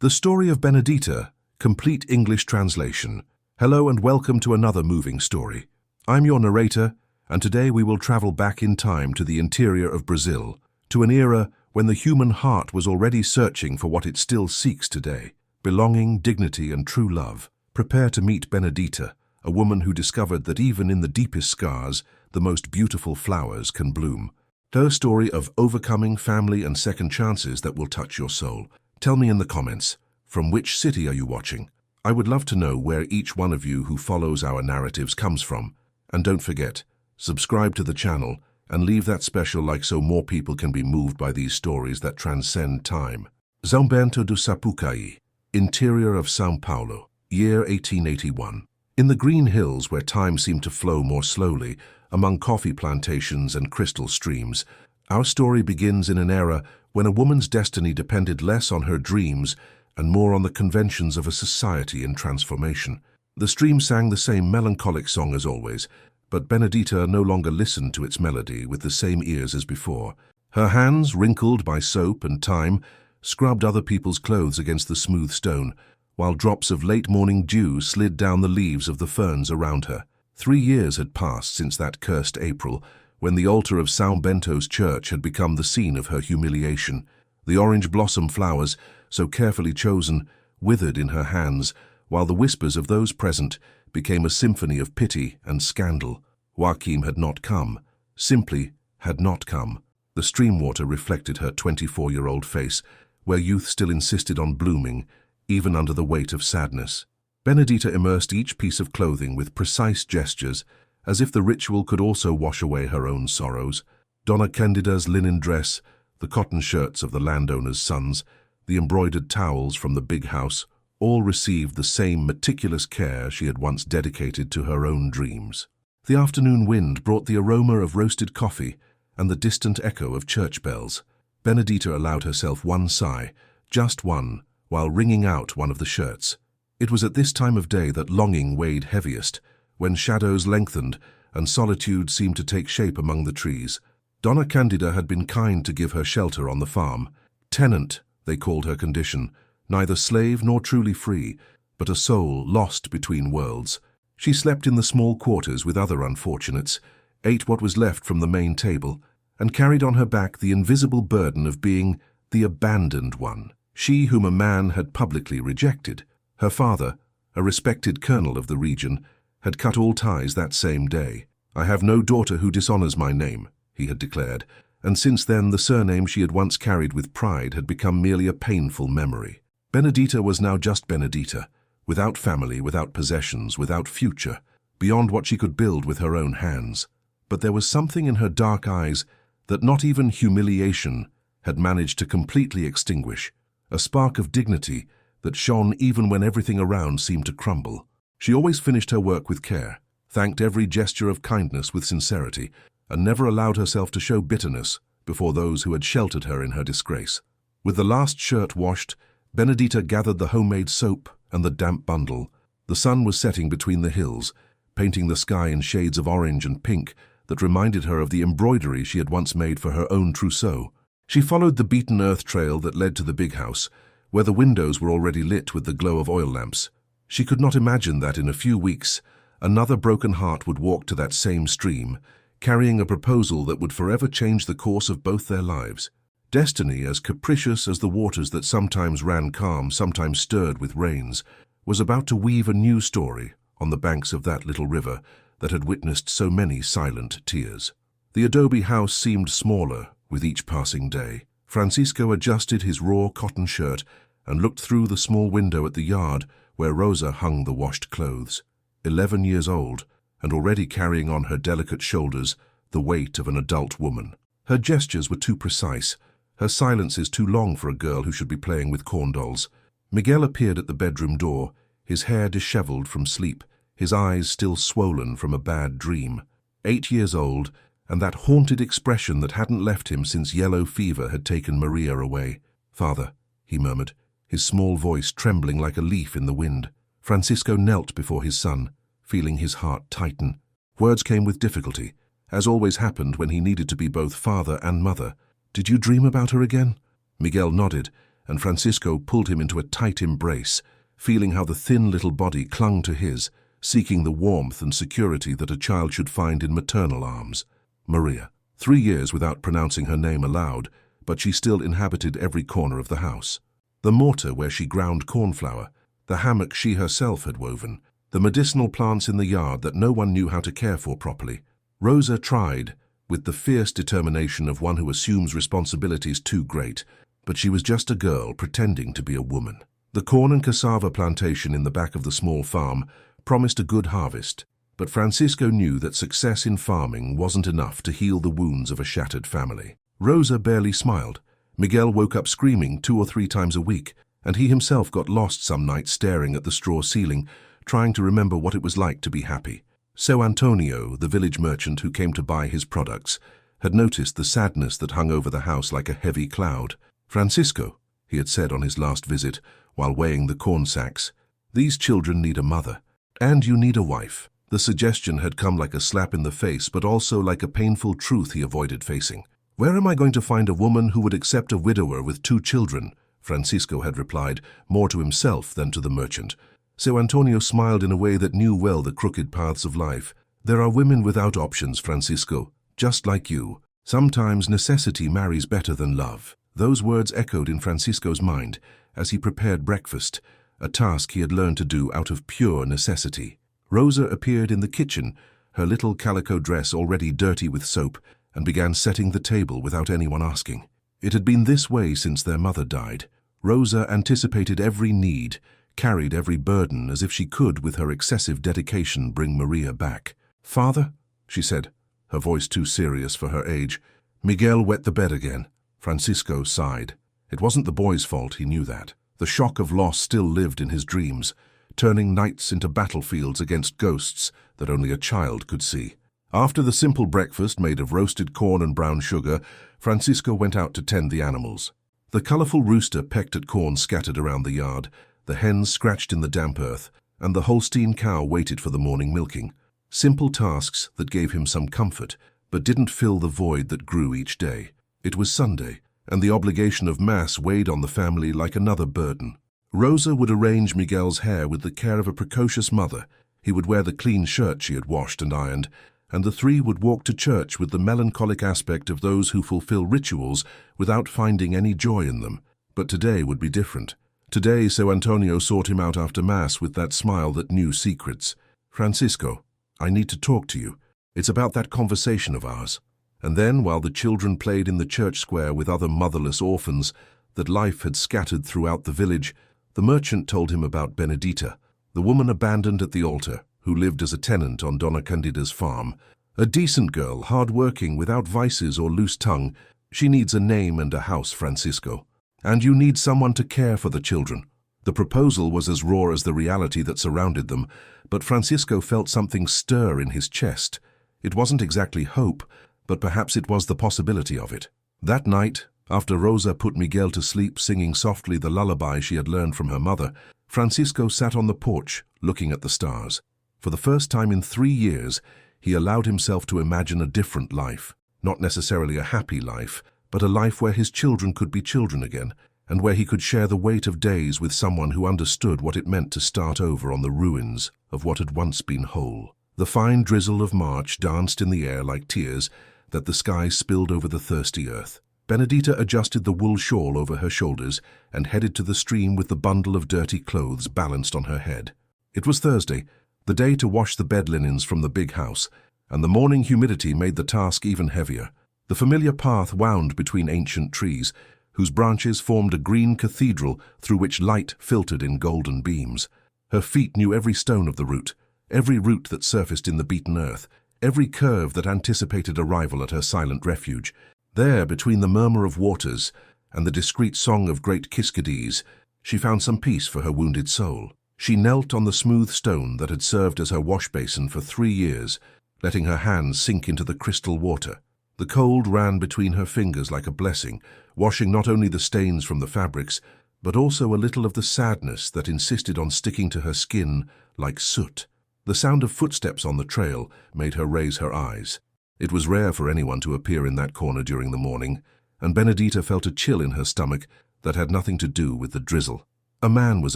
The Story of Benedita, complete English translation. Hello and welcome to another moving story. I'm your narrator, and today we will travel back in time to the interior of Brazil, to an era when the human heart was already searching for what it still seeks today: belonging, dignity, and true love. Prepare to meet Benedita, a woman who discovered that even in the deepest scars, the most beautiful flowers can bloom. Her story of overcoming, family, and second chances that will touch your soul. Tell me in the comments, from which city are you watching? I would love to know where each one of you who follows our narratives comes from. And don't forget, subscribe to the channel and leave that special like so more people can be moved by these stories that transcend time. São Bento do Sapucaí, interior of São Paulo, year 1881. In the green hills where time seemed to flow more slowly, among coffee plantations and crystal streams, our story begins in an era when a woman's destiny depended less on her dreams and more on the conventions of a society in transformation. The stream sang the same melancholic song as always, but Benedita no longer listened to its melody with the same ears as before. Her hands, wrinkled by soap and time, scrubbed other people's clothes against the smooth stone, while drops of late-morning dew slid down the leaves of the ferns around her. 3 years had passed since that cursed April, when the altar of São Bento's church had become the scene of her humiliation. The orange blossom flowers, so carefully chosen, withered in her hands, while the whispers of those present became a symphony of pity and scandal. Joaquim had not come, simply had not come. The stream water reflected her 24-year-old face, where youth still insisted on blooming, even under the weight of sadness. Benedita immersed each piece of clothing with precise gestures, as if the ritual could also wash away her own sorrows. Donna Candida's linen dress, the cotton shirts of the landowner's sons, the embroidered towels from the big house, all received the same meticulous care she had once dedicated to her own dreams. The afternoon wind brought the aroma of roasted coffee and the distant echo of church bells. Benedita allowed herself one sigh, just one, while wringing out one of the shirts. It was at this time of day that longing weighed heaviest, when shadows lengthened and solitude seemed to take shape among the trees. Donna Candida had been kind to give her shelter on the farm. Tenant, they called her condition, neither slave nor truly free, but a soul lost between worlds. She slept in the small quarters with other unfortunates, ate what was left from the main table, and carried on her back the invisible burden of being the abandoned one, she whom a man had publicly rejected. Her father, a respected colonel of the region, had cut all ties that same day. "I have no daughter who dishonors my name," he had declared, and since then the surname she had once carried with pride had become merely a painful memory. Benedita was now just Benedita, without family, without possessions, without future, beyond what she could build with her own hands. But there was something in her dark eyes that not even humiliation had managed to completely extinguish, a spark of dignity that shone even when everything around seemed to crumble. She always finished her work with care, thanked every gesture of kindness with sincerity, and never allowed herself to show bitterness before those who had sheltered her in her disgrace. With the last shirt washed, Benedita gathered the homemade soap and the damp bundle. The sun was setting between the hills, painting the sky in shades of orange and pink that reminded her of the embroidery she had once made for her own trousseau. She followed the beaten earth trail that led to the big house, where the windows were already lit with the glow of oil lamps. She could not imagine that in a few weeks, another broken heart would walk to that same stream, carrying a proposal that would forever change the course of both their lives. Destiny, as capricious as the waters that sometimes ran calm, sometimes stirred with rains, was about to weave a new story on the banks of that little river that had witnessed so many silent tears. The adobe house seemed smaller with each passing day. Francisco adjusted his raw cotton shirt and looked through the small window at the yard where Rosa hung the washed clothes. 11 years old, and already carrying on her delicate shoulders the weight of an adult woman. Her gestures were too precise, her silences too long for a girl who should be playing with corn dolls. Miguel appeared at the bedroom door, his hair disheveled from sleep, his eyes still swollen from a bad dream. 8 years old, and that haunted expression that hadn't left him since yellow fever had taken Maria away. "Father," he murmured, his small voice trembling like a leaf in the wind. Francisco knelt before his son, feeling his heart tighten. Words came with difficulty, as always happened when he needed to be both father and mother. "Did you dream about her again?" Miguel nodded, and Francisco pulled him into a tight embrace, feeling how the thin little body clung to his, seeking the warmth and security that a child should find in maternal arms. Maria. 3 years without pronouncing her name aloud, but she still inhabited every corner of the house. The mortar where she ground cornflour, the hammock she herself had woven, the medicinal plants in the yard that no one knew how to care for properly. Rosa tried, with the fierce determination of one who assumes responsibilities too great, but she was just a girl pretending to be a woman. The corn and cassava plantation in the back of the small farm promised a good harvest, but Francisco knew that success in farming wasn't enough to heal the wounds of a shattered family. Rosa barely smiled. Miguel woke up screaming 2 or 3 times a week, and he himself got lost some nights staring at the straw ceiling, trying to remember what it was like to be happy. So Antonio, the village merchant who came to buy his products, had noticed the sadness that hung over the house like a heavy cloud. "Francisco," he had said on his last visit, while weighing the corn sacks, "these children need a mother, and you need a wife." The suggestion had come like a slap in the face, but also like a painful truth he avoided facing. "Where am I going to find a woman who would accept a widower with 2 children?" Francisco had replied, more to himself than to the merchant. So Antonio smiled in a way that knew well the crooked paths of life. "There are women without options, Francisco, just like you. Sometimes necessity marries better than love." Those words echoed in Francisco's mind as he prepared breakfast, a task he had learned to do out of pure necessity. Rosa appeared in the kitchen, her little calico dress already dirty with soap, and began setting the table without anyone asking. It had been this way since their mother died. Rosa anticipated every need, carried every burden as if she could, with her excessive dedication, bring Maria back. "Father," she said, her voice too serious for her age. Miguel wet the bed again. Francisco sighed. It wasn't the boy's fault, he knew that. The shock of loss still lived in his dreams, turning nights into battlefields against ghosts that only a child could see. After the simple breakfast made of roasted corn and brown sugar, Francisco went out to tend the animals. The colorful rooster pecked at corn scattered around the yard, the hens scratched in the damp earth, and the Holstein cow waited for the morning milking. Simple tasks that gave him some comfort, but didn't fill the void that grew each day. It was Sunday, and the obligation of Mass weighed on the family like another burden. Rosa would arrange Miguel's hair with the care of a precocious mother. He would wear the clean shirt she had washed and ironed, and the 3 would walk to church with the melancholic aspect of those who fulfill rituals without finding any joy in them. But today would be different. Today, so Antonio sought him out after Mass with that smile that knew secrets. "Francisco, I need to talk to you. It's about that conversation of ours." And then, while the children played in the church square with other motherless orphans that life had scattered throughout the village, the merchant told him about Benedita, the woman abandoned at the altar, who lived as a tenant on Donna Candida's farm. A decent girl, hard-working, without vices or loose tongue. She needs a name and a house, Francisco. And you need someone to care for the children. The proposal was as raw as the reality that surrounded them, but Francisco felt something stir in his chest. It wasn't exactly hope, but perhaps it was the possibility of it. That night, after Rosa put Miguel to sleep singing softly the lullaby she had learned from her mother, Francisco sat on the porch, looking at the stars. For the first time in 3 years, he allowed himself to imagine a different life. Not necessarily a happy life, but a life where his children could be children again, and where he could share the weight of days with someone who understood what it meant to start over on the ruins of what had once been whole. The fine drizzle of March danced in the air like tears that the sky spilled over the thirsty earth. Benedita adjusted the wool shawl over her shoulders and headed to the stream with the bundle of dirty clothes balanced on her head. It was Thursday, the day to wash the bed linens from the big house, and the morning humidity made the task even heavier. The familiar path wound between ancient trees, whose branches formed a green cathedral through which light filtered in golden beams. Her feet knew every stone of the route, every root that surfaced in the beaten earth, every curve that anticipated arrival at her silent refuge. There, between the murmur of waters and the discreet song of great kiskadis, she found some peace for her wounded soul. She knelt on the smooth stone that had served as her wash basin for 3 years, letting her hands sink into the crystal water. The cold ran between her fingers like a blessing, washing not only the stains from the fabrics, but also a little of the sadness that insisted on sticking to her skin like soot. The sound of footsteps on the trail made her raise her eyes. It was rare for anyone to appear in that corner during the morning, and Benedita felt a chill in her stomach that had nothing to do with the drizzle. A man was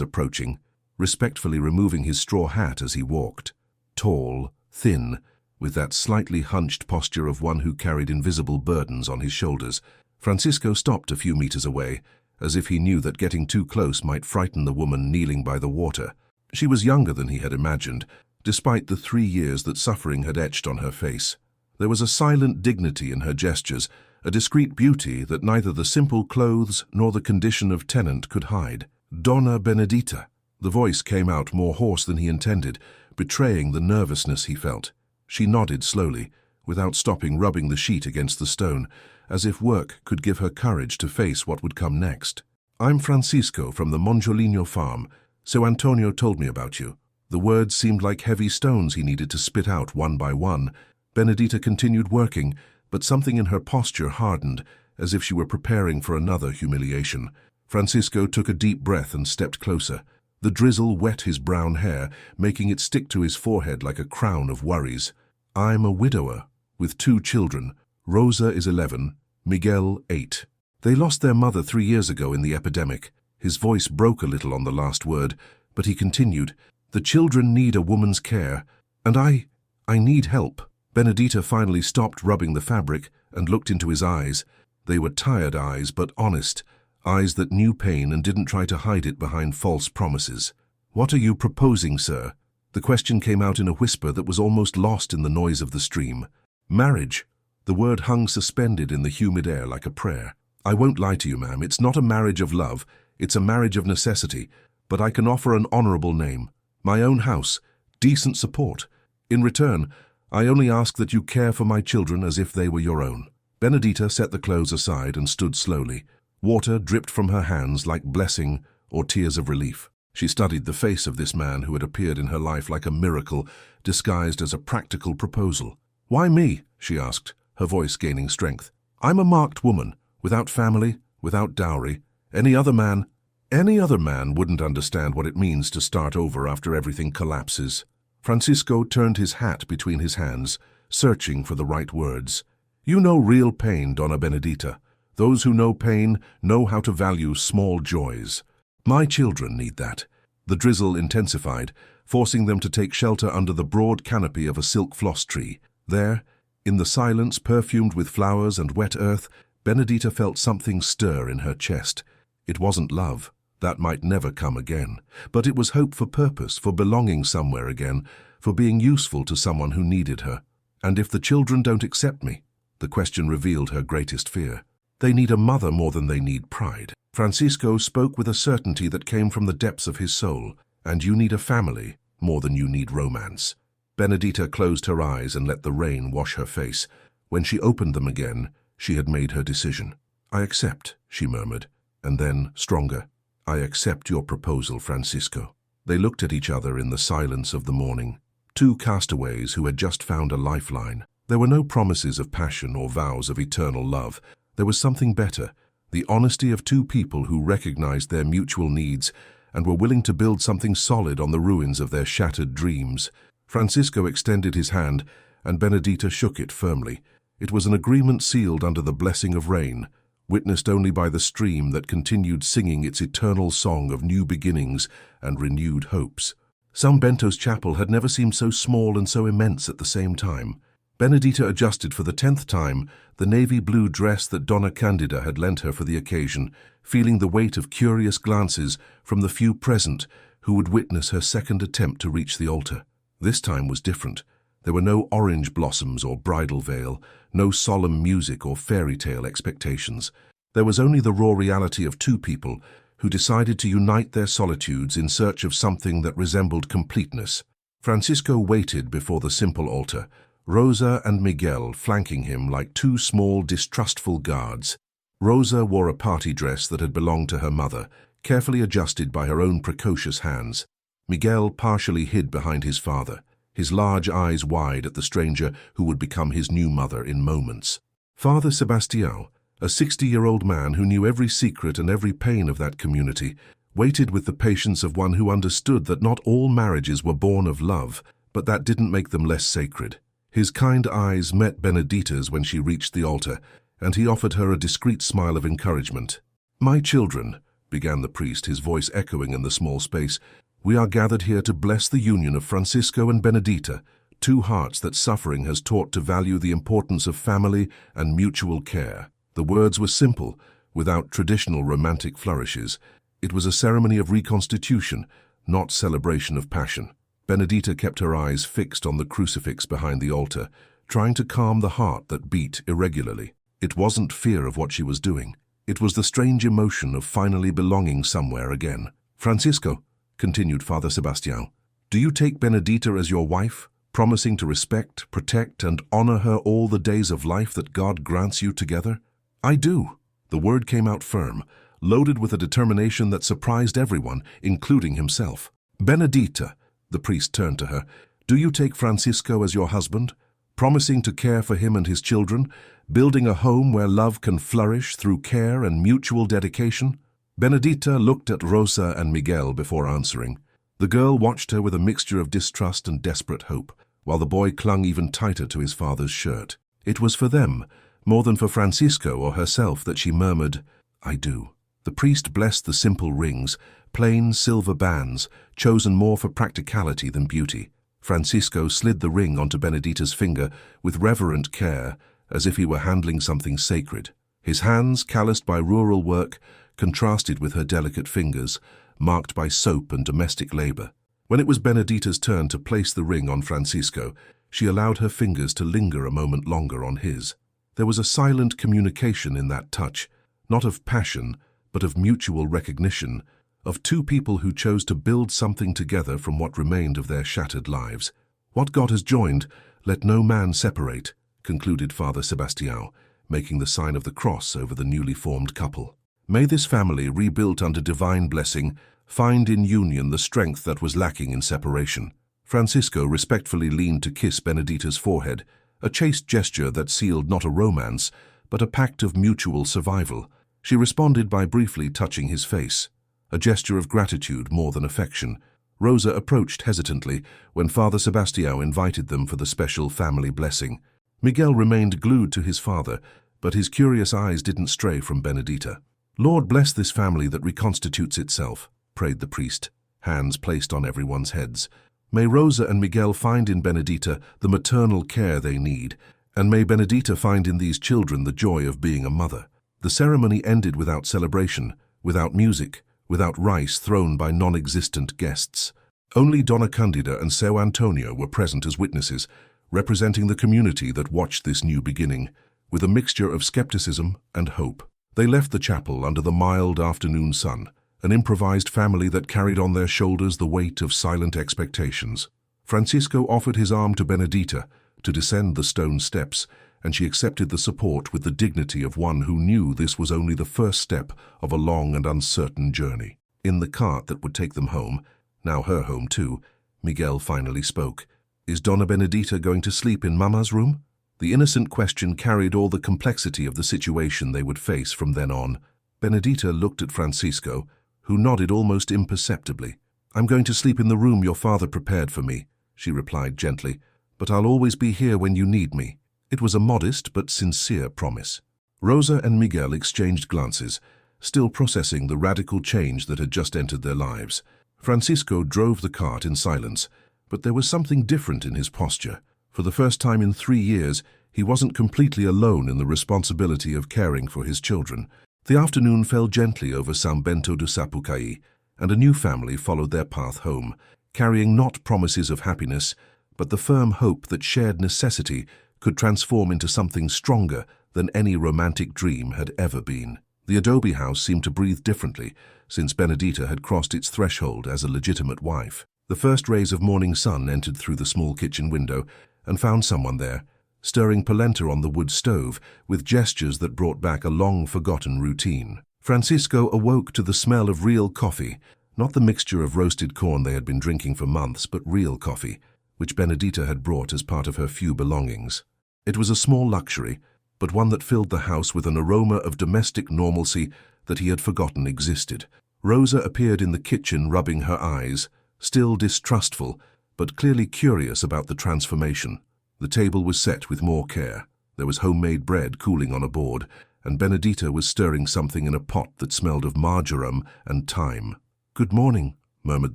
approaching, respectfully removing his straw hat as he walked. Tall, thin, with that slightly hunched posture of one who carried invisible burdens on his shoulders. Francisco stopped a few meters away, as if he knew that getting too close might frighten the woman kneeling by the water. She was younger than he had imagined, despite the 3 years that suffering had etched on her face. There was a silent dignity in her gestures, a discreet beauty that neither the simple clothes nor the condition of tenant could hide. Donna Benedita. The voice came out more hoarse than he intended, betraying the nervousness he felt. She nodded slowly, without stopping rubbing the sheet against the stone, as if work could give her courage to face what would come next. "I'm Francisco from the Monjolino farm, so Antonio told me about you." The words seemed like heavy stones he needed to spit out one by one. Benedita continued working, but something in her posture hardened, as if she were preparing for another humiliation. Francisco took a deep breath and stepped closer. The drizzle wet his brown hair, making it stick to his forehead like a crown of worries. "I'm a widower, with 2 children. Rosa is 11, Miguel 8. They lost their mother 3 years ago in the epidemic." His voice broke a little on the last word, but he continued, "The children need a woman's care, and I need help." Benedita finally stopped rubbing the fabric and looked into his eyes. They were tired eyes, but honest, eyes that knew pain and didn't try to hide it behind false promises. "What are you proposing, sir?" The question came out in a whisper that was almost lost in the noise of the stream. "Marriage." The word hung suspended in the humid air like a prayer. "I won't lie to you, ma'am. It's not a marriage of love. It's a marriage of necessity. But I can offer an honorable name, my own house, decent support. In return, I only ask that you care for my children as if they were your own." Benedita set the clothes aside and stood slowly. Water dripped from her hands like blessing or tears of relief. She studied the face of this man who had appeared in her life like a miracle, disguised as a practical proposal. "Why me?" she asked, her voice gaining strength. "I'm a marked woman, without family, without dowry. Any other man wouldn't understand what it means to start over after everything collapses." Francisco turned his hat between his hands, searching for the right words. "You know real pain, Donna Benedita. Those who know pain know how to value small joys. My children need that." The drizzle intensified, forcing them to take shelter under the broad canopy of a silk floss tree. There, in the silence perfumed with flowers and wet earth, Benedita felt something stir in her chest. It wasn't love. That might never come again. But it was hope for purpose, for belonging somewhere again, for being useful to someone who needed her. "And if the children don't accept me?" The question revealed her greatest fear. "They need a mother more than they need pride." Francisco spoke with a certainty that came from the depths of his soul. "And you need a family more than you need romance." Benedita closed her eyes and let the rain wash her face. When she opened them again, she had made her decision. "I accept," she murmured, and then, stronger, "I accept your proposal, Francisco." They looked at each other in the silence of the morning. 2 castaways who had just found a lifeline. There were no promises of passion or vows of eternal love. There was something better, the honesty of 2 people who recognized their mutual needs and were willing to build something solid on the ruins of their shattered dreams. Francisco extended his hand, and Benedita shook it firmly. It was an agreement sealed under the blessing of rain, witnessed only by the stream that continued singing its eternal song of new beginnings and renewed hopes. São Bento's chapel had never seemed so small and so immense at the same time. Benedita adjusted for the 10th time the navy blue dress that Donna Candida had lent her for the occasion, feeling the weight of curious glances from the few present who would witness her second attempt to reach the altar. This time was different. There were no orange blossoms or bridal veil, no solemn music or fairy tale expectations. There was only the raw reality of 2 people who decided to unite their solitudes in search of something that resembled completeness. Francisco waited before the simple altar, Rosa and Miguel flanking him like 2 small, distrustful guards. Rosa wore a party dress that had belonged to her mother, carefully adjusted by her own precocious hands. Miguel partially hid behind his father, his large eyes wide at the stranger who would become his new mother in moments. Father Sebastião, a 60-year-old man who knew every secret and every pain of that community, waited with the patience of one who understood that not all marriages were born of love, but that didn't make them less sacred. His kind eyes met Benedita's when she reached the altar, and he offered her a discreet smile of encouragement. "My children," began the priest, his voice echoing in the small space, "we are gathered here to bless the union of Francisco and Benedita, two hearts that suffering has taught to value the importance of family and mutual care." The words were simple, without traditional romantic flourishes. It was a ceremony of reconstitution, not celebration of passion. Benedita kept her eyes fixed on the crucifix behind the altar, trying to calm the heart that beat irregularly. It wasn't fear of what she was doing. It was the strange emotion of finally belonging somewhere again. "Francisco," continued Father Sebastião, "do you take Benedita as your wife, promising to respect, protect, and honor her all the days of life that God grants you together?" "I do." The word came out firm, loaded with a determination that surprised everyone, including himself. "Benedita," the priest turned to her, "do you take Francisco as your husband, promising to care for him and his children, building a home where love can flourish through care and mutual dedication?" Benedita looked at Rosa and Miguel before answering. The girl watched her with a mixture of distrust and desperate hope, while the boy clung even tighter to his father's shirt. It was for them, more than for Francisco or herself, that she murmured, "I do." The priest blessed the simple rings, plain silver bands, chosen more for practicality than beauty. Francisco slid the ring onto Benedita's finger with reverent care, as if he were handling something sacred. His hands, calloused by rural work, contrasted with her delicate fingers, marked by soap and domestic labor. When it was Benedita's turn to place the ring on Francisco, she allowed her fingers to linger a moment longer on his. There was a silent communication in that touch, not of passion, but of mutual recognition, of two people who chose to build something together from what remained of their shattered lives. "What God has joined, let no man separate," concluded Father Sebastião, making the sign of the cross over the newly formed couple. "May this family, rebuilt under divine blessing, find in union the strength that was lacking in separation." Francisco respectfully leaned to kiss Benedita's forehead, a chaste gesture that sealed not a romance, but a pact of mutual survival. She responded by briefly touching his face, a gesture of gratitude more than affection. Rosa approached hesitantly when Father Sebastião invited them for the special family blessing. Miguel remained glued to his father, but his curious eyes didn't stray from Benedita. "Lord, bless this family that reconstitutes itself," prayed the priest, hands placed on everyone's heads. "May Rosa and Miguel find in Benedita the maternal care they need, and may Benedita find in these children the joy of being a mother." The ceremony ended without celebration, without music, without rice thrown by non-existent guests. Only Donna Candida and Seu Antonio were present as witnesses, representing the community that watched this new beginning, with a mixture of skepticism and hope. They left the chapel under the mild afternoon sun, an improvised family that carried on their shoulders the weight of silent expectations. Francisco offered his arm to Benedita to descend the stone steps, and she accepted the support with the dignity of one who knew this was only the first step of a long and uncertain journey. In the cart that would take them home, now her home too, Miguel finally spoke. "Is Donna Benedita going to sleep in Mama's room?" The innocent question carried all the complexity of the situation they would face from then on. Benedita looked at Francisco, who nodded almost imperceptibly. "I'm going to sleep in the room your father prepared for me," she replied gently, "but I'll always be here when you need me." It was a modest but sincere promise. Rosa and Miguel exchanged glances, still processing the radical change that had just entered their lives. Francisco drove the cart in silence, but there was something different in his posture. For the first time in 3 years, he wasn't completely alone in the responsibility of caring for his children. The afternoon fell gently over São Bento do Sapucaí, and a new family followed their path home, carrying not promises of happiness, but the firm hope that shared necessity could transform into something stronger than any romantic dream had ever been. The adobe house seemed to breathe differently since Benedita had crossed its threshold as a legitimate wife. The first rays of morning sun entered through the small kitchen window and found someone there, stirring polenta on the wood stove with gestures that brought back a long-forgotten routine. Francisco awoke to the smell of real coffee, not the mixture of roasted corn they had been drinking for months, but real coffee, which Benedita had brought as part of her few belongings. It was a small luxury, but one that filled the house with an aroma of domestic normalcy that he had forgotten existed. Rosa appeared in the kitchen rubbing her eyes, still distrustful, but clearly curious about the transformation. The table was set with more care. There was homemade bread cooling on a board, and Benedita was stirring something in a pot that smelled of marjoram and thyme. "Good morning," murmured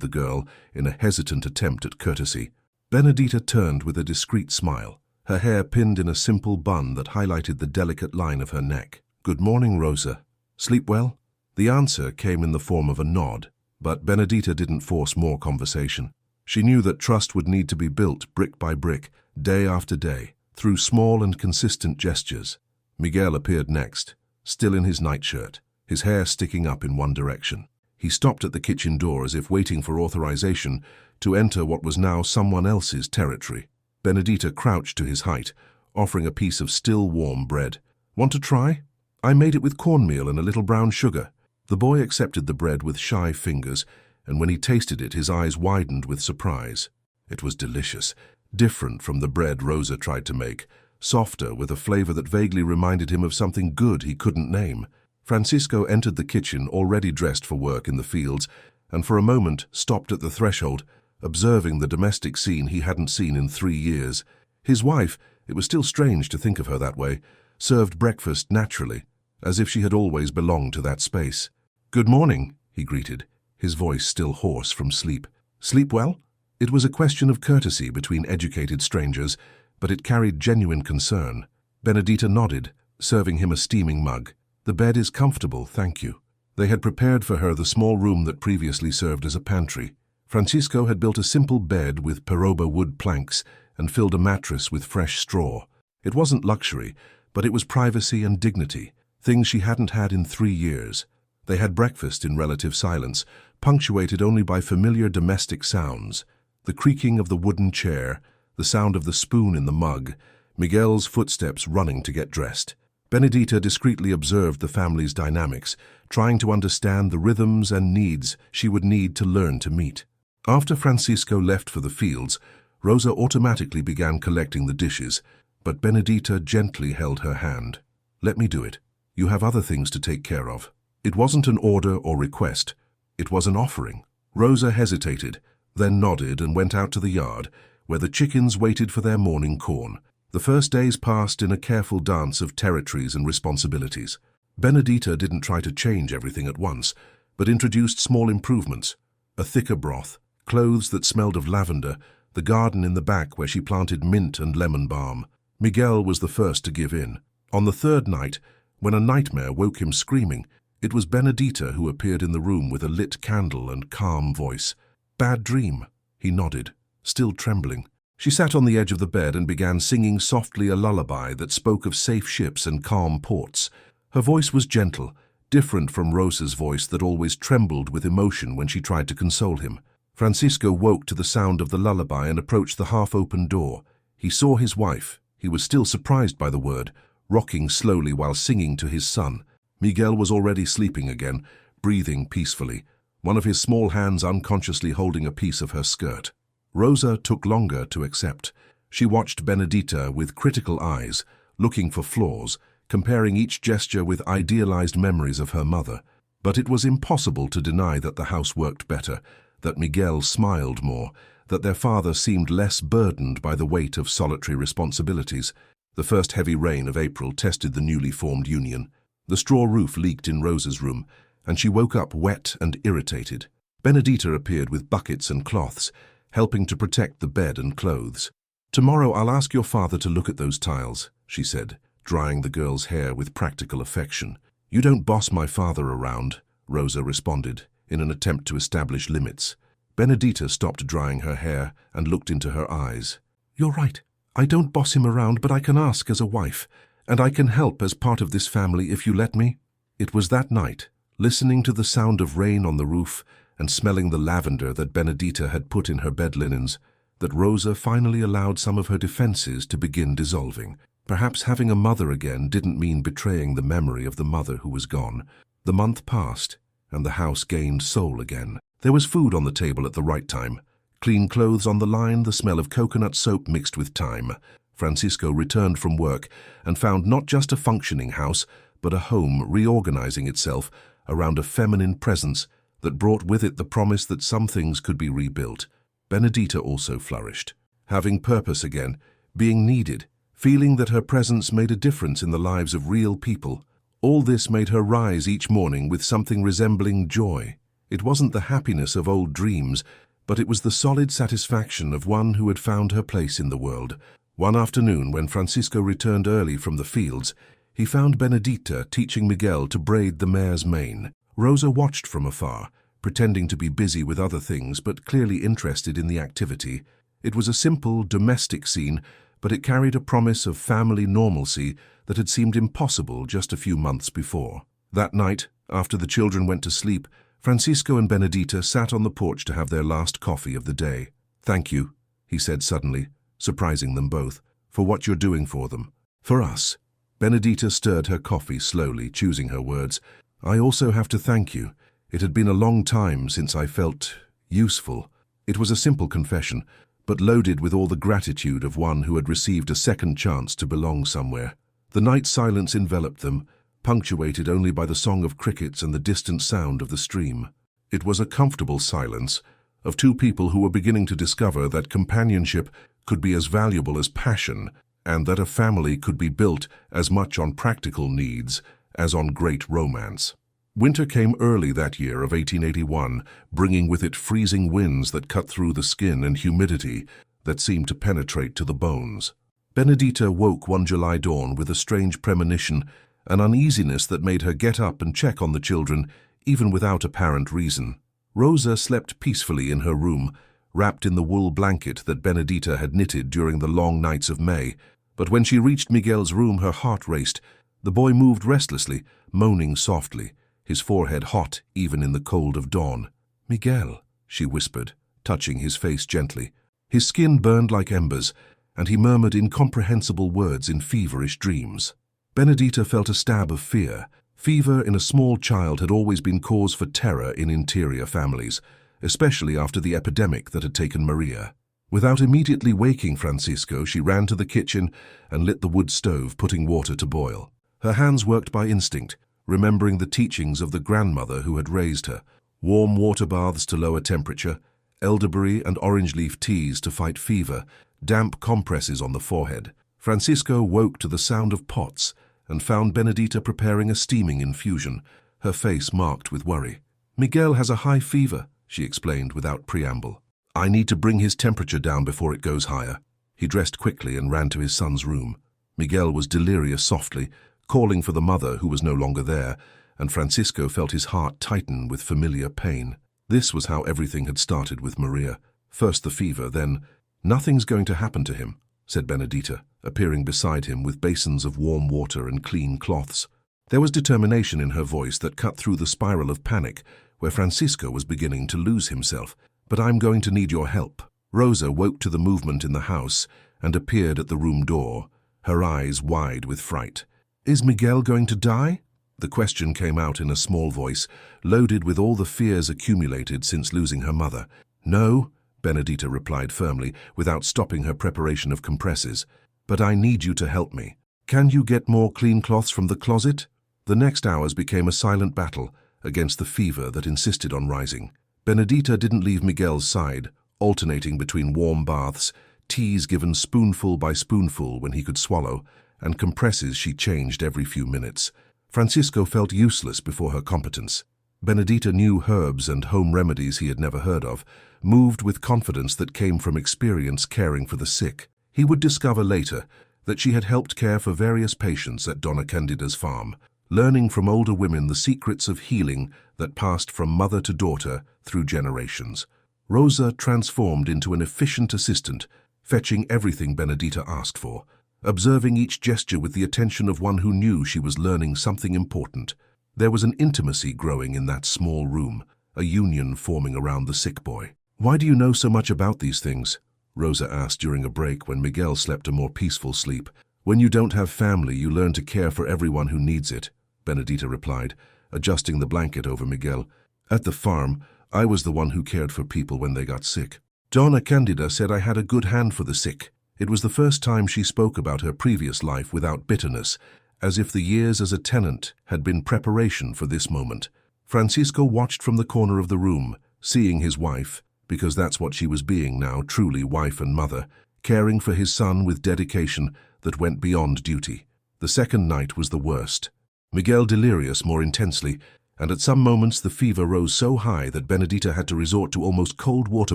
the girl in a hesitant attempt at courtesy. Benedita turned with a discreet smile, her hair pinned in a simple bun that highlighted the delicate line of her neck. "Good morning, Rosa. Sleep well?" The answer came in the form of a nod, but Benedita didn't force more conversation. She knew that trust would need to be built brick by brick, day after day, through small and consistent gestures. Miguel appeared next, still in his nightshirt, his hair sticking up in one direction. He stopped at the kitchen door as if waiting for authorization to enter what was now someone else's territory. Benedita crouched to his height, offering a piece of still warm bread. "Want to try? I made it with cornmeal and a little brown sugar." The boy accepted the bread with shy fingers, and when he tasted it, his eyes widened with surprise. It was delicious, different from the bread Rosa tried to make, softer with a flavor that vaguely reminded him of something good he couldn't name. Francisco entered the kitchen, already dressed for work in the fields, and for a moment stopped at the threshold, observing the domestic scene he hadn't seen in 3 years. His wife, it was still strange to think of her that way, served breakfast naturally, as if she had always belonged to that space. "Good morning," he greeted, his voice still hoarse from sleep. "Sleep well?" It was a question of courtesy between educated strangers, but it carried genuine concern. Benedita nodded, serving him a steaming mug. "The bed is comfortable, thank you." They had prepared for her the small room that previously served as a pantry. Francisco had built a simple bed with peroba wood planks and filled a mattress with fresh straw. It wasn't luxury, but it was privacy and dignity, things she hadn't had in 3 years. They had breakfast in relative silence, punctuated only by familiar domestic sounds. The creaking of the wooden chair, the sound of the spoon in the mug, Miguel's footsteps running to get dressed. Benedita discreetly observed the family's dynamics, trying to understand the rhythms and needs she would need to learn to meet. After Francisco left for the fields, Rosa automatically began collecting the dishes, but Benedita gently held her hand. "Let me do it. You have other things to take care of." It wasn't an order or request. It was an offering. Rosa hesitated, then nodded and went out to the yard, where the chickens waited for their morning corn. The first days passed in a careful dance of territories and responsibilities. Benedita didn't try to change everything at once, but introduced small improvements: a thicker broth, clothes that smelled of lavender, the garden in the back where she planted mint and lemon balm. Miguel was the first to give in. On the 3rd night, when a nightmare woke him screaming, it was Benedita who appeared in the room with a lit candle and calm voice. "Bad dream?" He nodded, still trembling. She sat on the edge of the bed and began singing softly a lullaby that spoke of safe ships and calm ports. Her voice was gentle, different from Rosa's voice that always trembled with emotion when she tried to console him. Francisco woke to the sound of the lullaby and approached the half-open door. He saw his wife. He was still surprised by the word, rocking slowly while singing to his son. Miguel was already sleeping again, breathing peacefully, one of his small hands unconsciously holding a piece of her skirt. Rosa took longer to accept. She watched Benedita with critical eyes, looking for flaws, comparing each gesture with idealized memories of her mother. But it was impossible to deny that the house worked better, that Miguel smiled more, that their father seemed less burdened by the weight of solitary responsibilities. The first heavy rain of April tested the newly formed union. The straw roof leaked in Rosa's room, and she woke up wet and irritated. Benedita appeared with buckets and cloths, helping to protect the bed and clothes. "Tomorrow I'll ask your father to look at those tiles," she said, drying the girl's hair with practical affection. "You don't boss my father around," Rosa responded, in an attempt to establish limits. Benedita stopped drying her hair and looked into her eyes. "You're right. I don't boss him around, but I can ask as a wife, and I can help as part of this family if you let me." It was that night, listening to the sound of rain on the roof and smelling the lavender that Benedita had put in her bed linens, that Rosa finally allowed some of her defenses to begin dissolving. Perhaps having a mother again didn't mean betraying the memory of the mother who was gone. The month passed, and the house gained soul again. There was food on the table at the right time, clean clothes on the line, the smell of coconut soap mixed with thyme. Francisco returned from work and found not just a functioning house, but a home reorganizing itself around a feminine presence that brought with it the promise that some things could be rebuilt. Benedita also flourished, having purpose again, being needed, feeling that her presence made a difference in the lives of real people. All this made her rise each morning with something resembling joy. It wasn't the happiness of old dreams, but it was the solid satisfaction of one who had found her place in the world. One afternoon, when Francisco returned early from the fields, he found Benedita teaching Miguel to braid the mare's mane. Rosa watched from afar, pretending to be busy with other things but clearly interested in the activity. It was a simple, domestic scene, but it carried a promise of family normalcy that had seemed impossible just a few months before. That night, after the children went to sleep, Francisco and Benedita sat on the porch to have their last coffee of the day. "Thank you," he said suddenly, surprising them both, "for what you're doing for them. For us." Benedita stirred her coffee slowly, choosing her words. "I also have to thank you. It had been a long time since I felt useful." It was a simple confession, but loaded with all the gratitude of one who had received a second chance to belong somewhere. The night silence enveloped them, punctuated only by the song of crickets and the distant sound of the stream. It was a comfortable silence of two people who were beginning to discover that companionship could be as valuable as passion, and that a family could be built as much on practical needs as on great romance. Winter came early that year of 1881, bringing with it freezing winds that cut through the skin and humidity that seemed to penetrate to the bones. Benedita woke one July dawn with a strange premonition, an uneasiness that made her get up and check on the children, even without apparent reason. Rosa slept peacefully in her room, wrapped in the wool blanket that Benedita had knitted during the long nights of May. But when she reached Miguel's room, her heart raced. The boy moved restlessly, moaning softly, his forehead hot even in the cold of dawn. "Miguel," she whispered, touching his face gently. His skin burned like embers, and he murmured incomprehensible words in feverish dreams. Benedita felt a stab of fear. Fever in a small child had always been cause for terror in interior families, especially after the epidemic that had taken Maria. Without immediately waking Francisco, she ran to the kitchen and lit the wood stove, putting water to boil. Her hands worked by instinct, remembering the teachings of the grandmother who had raised her: warm water baths to lower temperature, elderberry and orange leaf teas to fight fever, damp compresses on the forehead. Francisco woke to the sound of pots and found Benedita preparing a steaming infusion, her face marked with worry. "Miguel has a high fever," she explained without preamble. "I need to bring his temperature down before it goes higher." He dressed quickly and ran to his son's room. Miguel was delirious softly, calling for the mother who was no longer there, and Francisco felt his heart tighten with familiar pain. This was how everything had started with Maria. First the fever, then, "Nothing's going to happen to him," said Benedita, appearing beside him with basins of warm water and clean cloths. There was determination in her voice that cut through the spiral of panic, where Francisco was beginning to lose himself. "But I'm going to need your help." Rosa woke to the movement in the house and appeared at the room door, her eyes wide with fright. "Is Miguel going to die?" The question came out in a small voice, loaded with all the fears accumulated since losing her mother. "No," Benedita replied firmly, without stopping her preparation of compresses. "But I need you to help me. Can you get more clean cloths from the closet?" The next hours became a silent battle against the fever that insisted on rising. Benedita didn't leave Miguel's side, alternating between warm baths, teas given spoonful by spoonful when he could swallow, and compresses she changed every few minutes. Francisco felt useless before her competence. Benedita knew herbs and home remedies he had never heard of, moved with confidence that came from experience caring for the sick. He would discover later that she had helped care for various patients at Donna Candida's farm, learning from older women the secrets of healing that passed from mother to daughter through generations. Rosa transformed into an efficient assistant, fetching everything Benedita asked for, observing each gesture with the attention of one who knew she was learning something important. There was an intimacy growing in that small room, a union forming around the sick boy. "Why do you know so much about these things?" Rosa asked during a break when Miguel slept a more peaceful sleep. "When you don't have family, you learn to care for everyone who needs it," Benedita replied, adjusting the blanket over Miguel. "At the farm, I was the one who cared for people when they got sick. Donna Candida said I had a good hand for the sick." It was the first time she spoke about her previous life without bitterness, as if the years as a tenant had been preparation for this moment. Francisco watched from the corner of the room, seeing his wife, because that's what she was being now, truly wife and mother, caring for his son with dedication that went beyond duty. The second night was the worst. Miguel delirious more intensely, and at some moments the fever rose so high that Benedita had to resort to almost cold water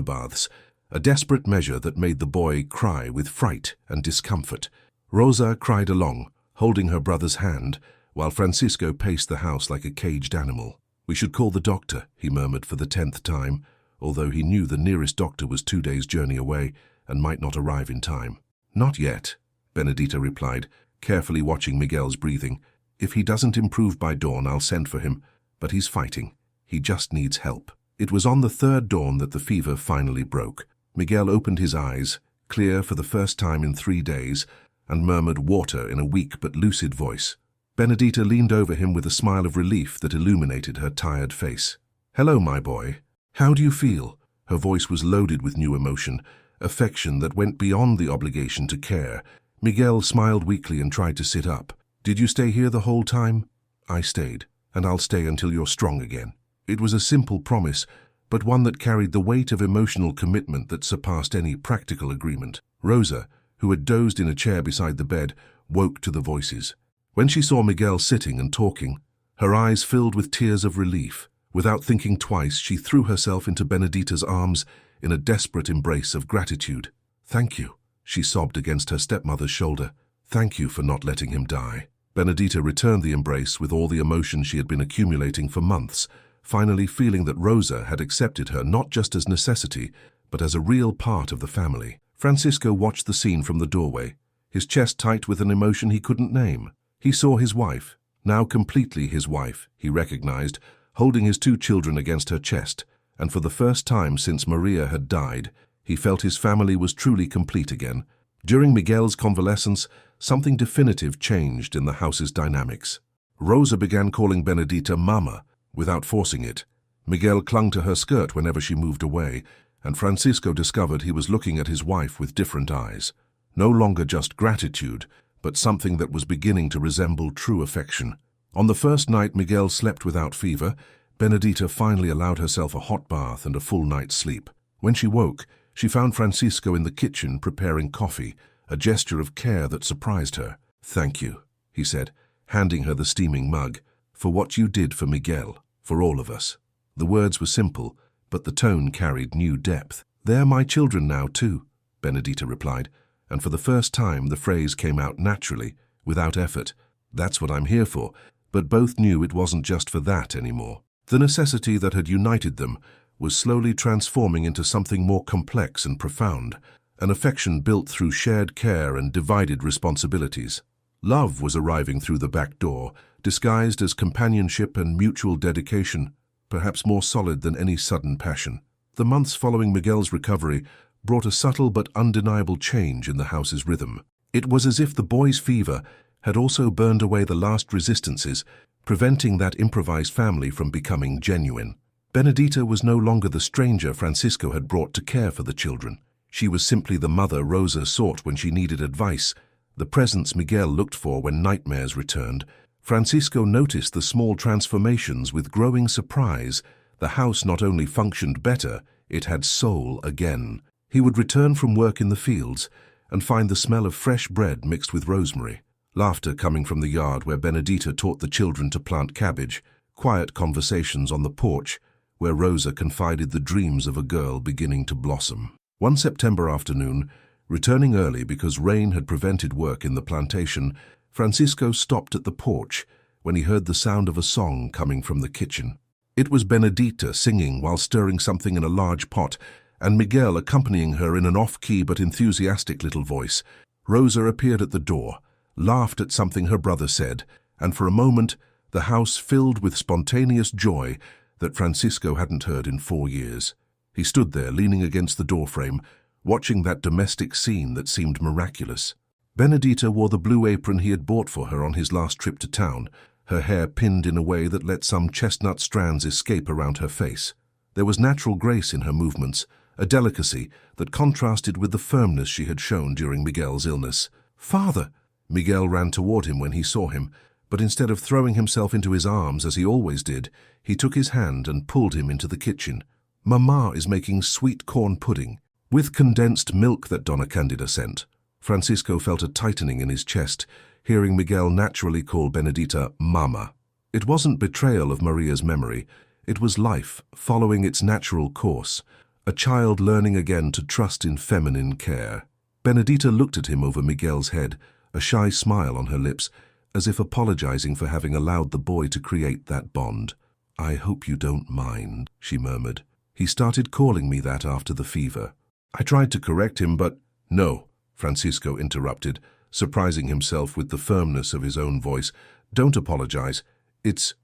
baths, a desperate measure that made the boy cry with fright and discomfort. Rosa cried along, holding her brother's hand, while Francisco paced the house like a caged animal. "We should call the doctor," he murmured for the 10th time, although he knew the nearest doctor was 2 days' journey away and might not arrive in time. "Not yet," Benedita replied, carefully watching Miguel's breathing. "If he doesn't improve by dawn, I'll send for him, but he's fighting. He just needs help." It was on the 3rd dawn that the fever finally broke. Miguel opened his eyes, clear for the first time in 3 days, and murmured water in a weak but lucid voice. Benedita leaned over him with a smile of relief that illuminated her tired face. "Hello, my boy. How do you feel?" Her voice was loaded with new emotion, affection that went beyond the obligation to care. Miguel smiled weakly and tried to sit up. "Did you stay here the whole time?" "I stayed, and I'll stay until you're strong again." It was a simple promise, but one that carried the weight of emotional commitment that surpassed any practical agreement. Rosa, who had dozed in a chair beside the bed, woke to the voices. When she saw Miguel sitting and talking, her eyes filled with tears of relief. Without thinking twice, she threw herself into Benedita's arms in a desperate embrace of gratitude. "Thank you," she sobbed against her stepmother's shoulder. "Thank you for not letting him die." Benedita returned the embrace with all the emotion she had been accumulating for months, finally feeling that Rosa had accepted her not just as necessity, but as a real part of the family. Francisco watched the scene from the doorway, his chest tight with an emotion he couldn't name. He saw his wife, now completely his wife, he recognized, holding his 2 children against her chest, and for the first time since Maria had died, he felt his family was truly complete again. During Miguel's convalescence, something definitive changed in the house's dynamics. Rosa began calling Benedita Mama, without forcing it. Miguel clung to her skirt whenever she moved away, and Francisco discovered he was looking at his wife with different eyes. No longer just gratitude, but something that was beginning to resemble true affection. On the first night Miguel slept without fever, Benedita finally allowed herself a hot bath and a full night's sleep. When she woke, she found Francisco in the kitchen preparing coffee, a gesture of care that surprised her. "Thank you," he said, handing her the steaming mug, "for what you did for Miguel, for all of us." The words were simple, but the tone carried new depth. "They're my children now too," Benedita replied, and for the first time the phrase came out naturally, without effort. "That's what I'm here for," but both knew it wasn't just for that anymore. The necessity that had united them was slowly transforming into something more complex and profound, an affection built through shared care and divided responsibilities. Love was arriving through the back door, disguised as companionship and mutual dedication, perhaps more solid than any sudden passion. The months following Miguel's recovery brought a subtle but undeniable change in the house's rhythm. It was as if the boy's fever had also burned away the last resistances, preventing that improvised family from becoming genuine. Benedita was no longer the stranger Francisco had brought to care for the children. She was simply the mother Rosa sought when she needed advice, the presence Miguel looked for when nightmares returned. Francisco noticed the small transformations with growing surprise. The house not only functioned better, it had soul again. He would return from work in the fields and find the smell of fresh bread mixed with rosemary, laughter coming from the yard where Benedita taught the children to plant cabbage, quiet conversations on the porch where Rosa confided the dreams of a girl beginning to blossom. One September afternoon, returning early because rain had prevented work in the plantation, Francisco stopped at the porch when he heard the sound of a song coming from the kitchen. It was Benedita singing while stirring something in a large pot, and Miguel accompanying her in an off-key but enthusiastic little voice. Rosa appeared at the door, laughed at something her brother said, and for a moment the house filled with spontaneous joy that Francisco hadn't heard in 4 years. He stood there, leaning against the doorframe, watching that domestic scene that seemed miraculous. Benedita wore the blue apron he had bought for her on his last trip to town, her hair pinned in a way that let some chestnut strands escape around her face. There was natural grace in her movements, a delicacy that contrasted with the firmness she had shown during Miguel's illness. "Father!" Miguel ran toward him when he saw him, but instead of throwing himself into his arms as he always did, he took his hand and pulled him into the kitchen. "Mama is making sweet corn pudding, with condensed milk that Donna Candida sent." Francisco felt a tightening in his chest, hearing Miguel naturally call Benedita Mama. It wasn't betrayal of Maria's memory. It was life, following its natural course. A child learning again to trust in feminine care. Benedita looked at him over Miguel's head, a shy smile on her lips, as if apologizing for having allowed the boy to create that bond. "I hope you don't mind," she murmured. "He started calling me that after the fever." I tried to correct him, but— "No," Francisco interrupted, surprising himself with the firmness of his own voice. "Don't apologize. It's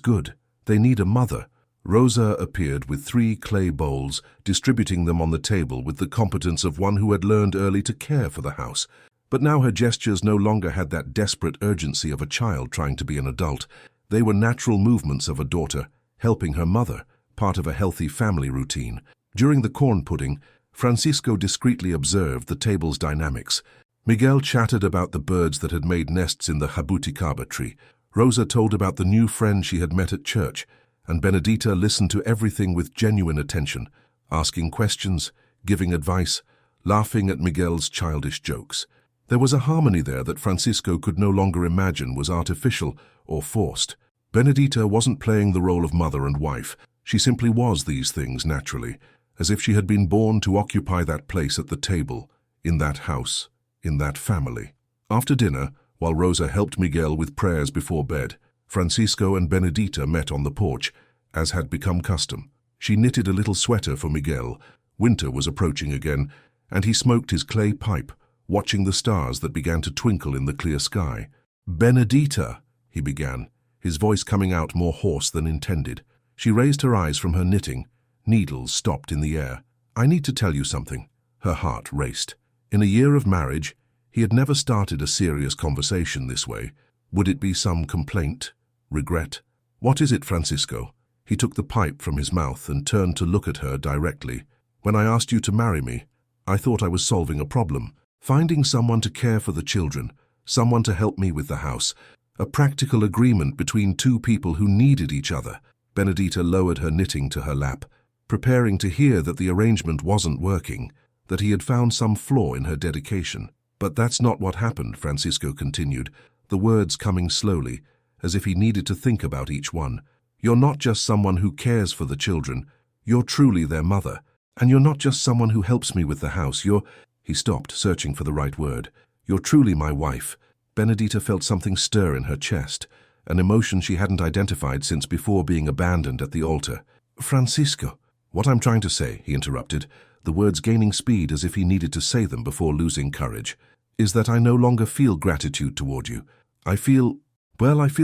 good. They need a mother." Rosa appeared with 3 clay bowls, distributing them on the table with the competence of one who had learned early to care for the house. But now her gestures no longer had that desperate urgency of a child trying to be an adult. They were natural movements of a daughter, helping her mother, part of a healthy family routine. During the corn pudding, Francisco discreetly observed the table's dynamics. Miguel chattered about the birds that had made nests in the jabuticaba tree. Rosa told about the new friend she had met at church, and Benedita listened to everything with genuine attention, asking questions, giving advice, laughing at Miguel's childish jokes. There was a harmony there that Francisco could no longer imagine was artificial or forced. Benedita wasn't playing the role of mother and wife. She simply was these things naturally, as if she had been born to occupy that place at the table, in that house, in that family. After dinner, while Rosa helped Miguel with prayers before bed, Francisco and Benedita met on the porch, as had become custom. She knitted a little sweater for Miguel. Winter was approaching again, and he smoked his clay pipe, watching the stars that began to twinkle in the clear sky. "Benedita," he began, his voice coming out more hoarse than intended. She raised her eyes from her knitting. Needles stopped in the air. "I need to tell you something." Her heart raced. In a year of marriage, he had never started a serious conversation this way. Would it be some complaint? Regret? "What is it, Francisco?" He took the pipe from his mouth and turned to look at her directly. "When I asked you to marry me, I thought I was solving a problem. Finding someone to care for the children, someone to help me with the house. A practical agreement between 2 people who needed each other." Benedita lowered her knitting to her lap, preparing to hear that the arrangement wasn't working, that he had found some flaw in her dedication. "But that's not what happened," Francisco continued, the words coming slowly, as if he needed to think about each one. "You're not just someone who cares for the children. You're truly their mother. And you're not just someone who helps me with the house. He stopped, searching for the right word. "You're truly my wife." Benedita felt something stir in her chest, an emotion she hadn't identified since before being abandoned at the altar. "Francisco." "What I'm trying to say," he interrupted, the words gaining speed as if he needed to say them before losing courage, "is that I no longer feel gratitude toward you. I feel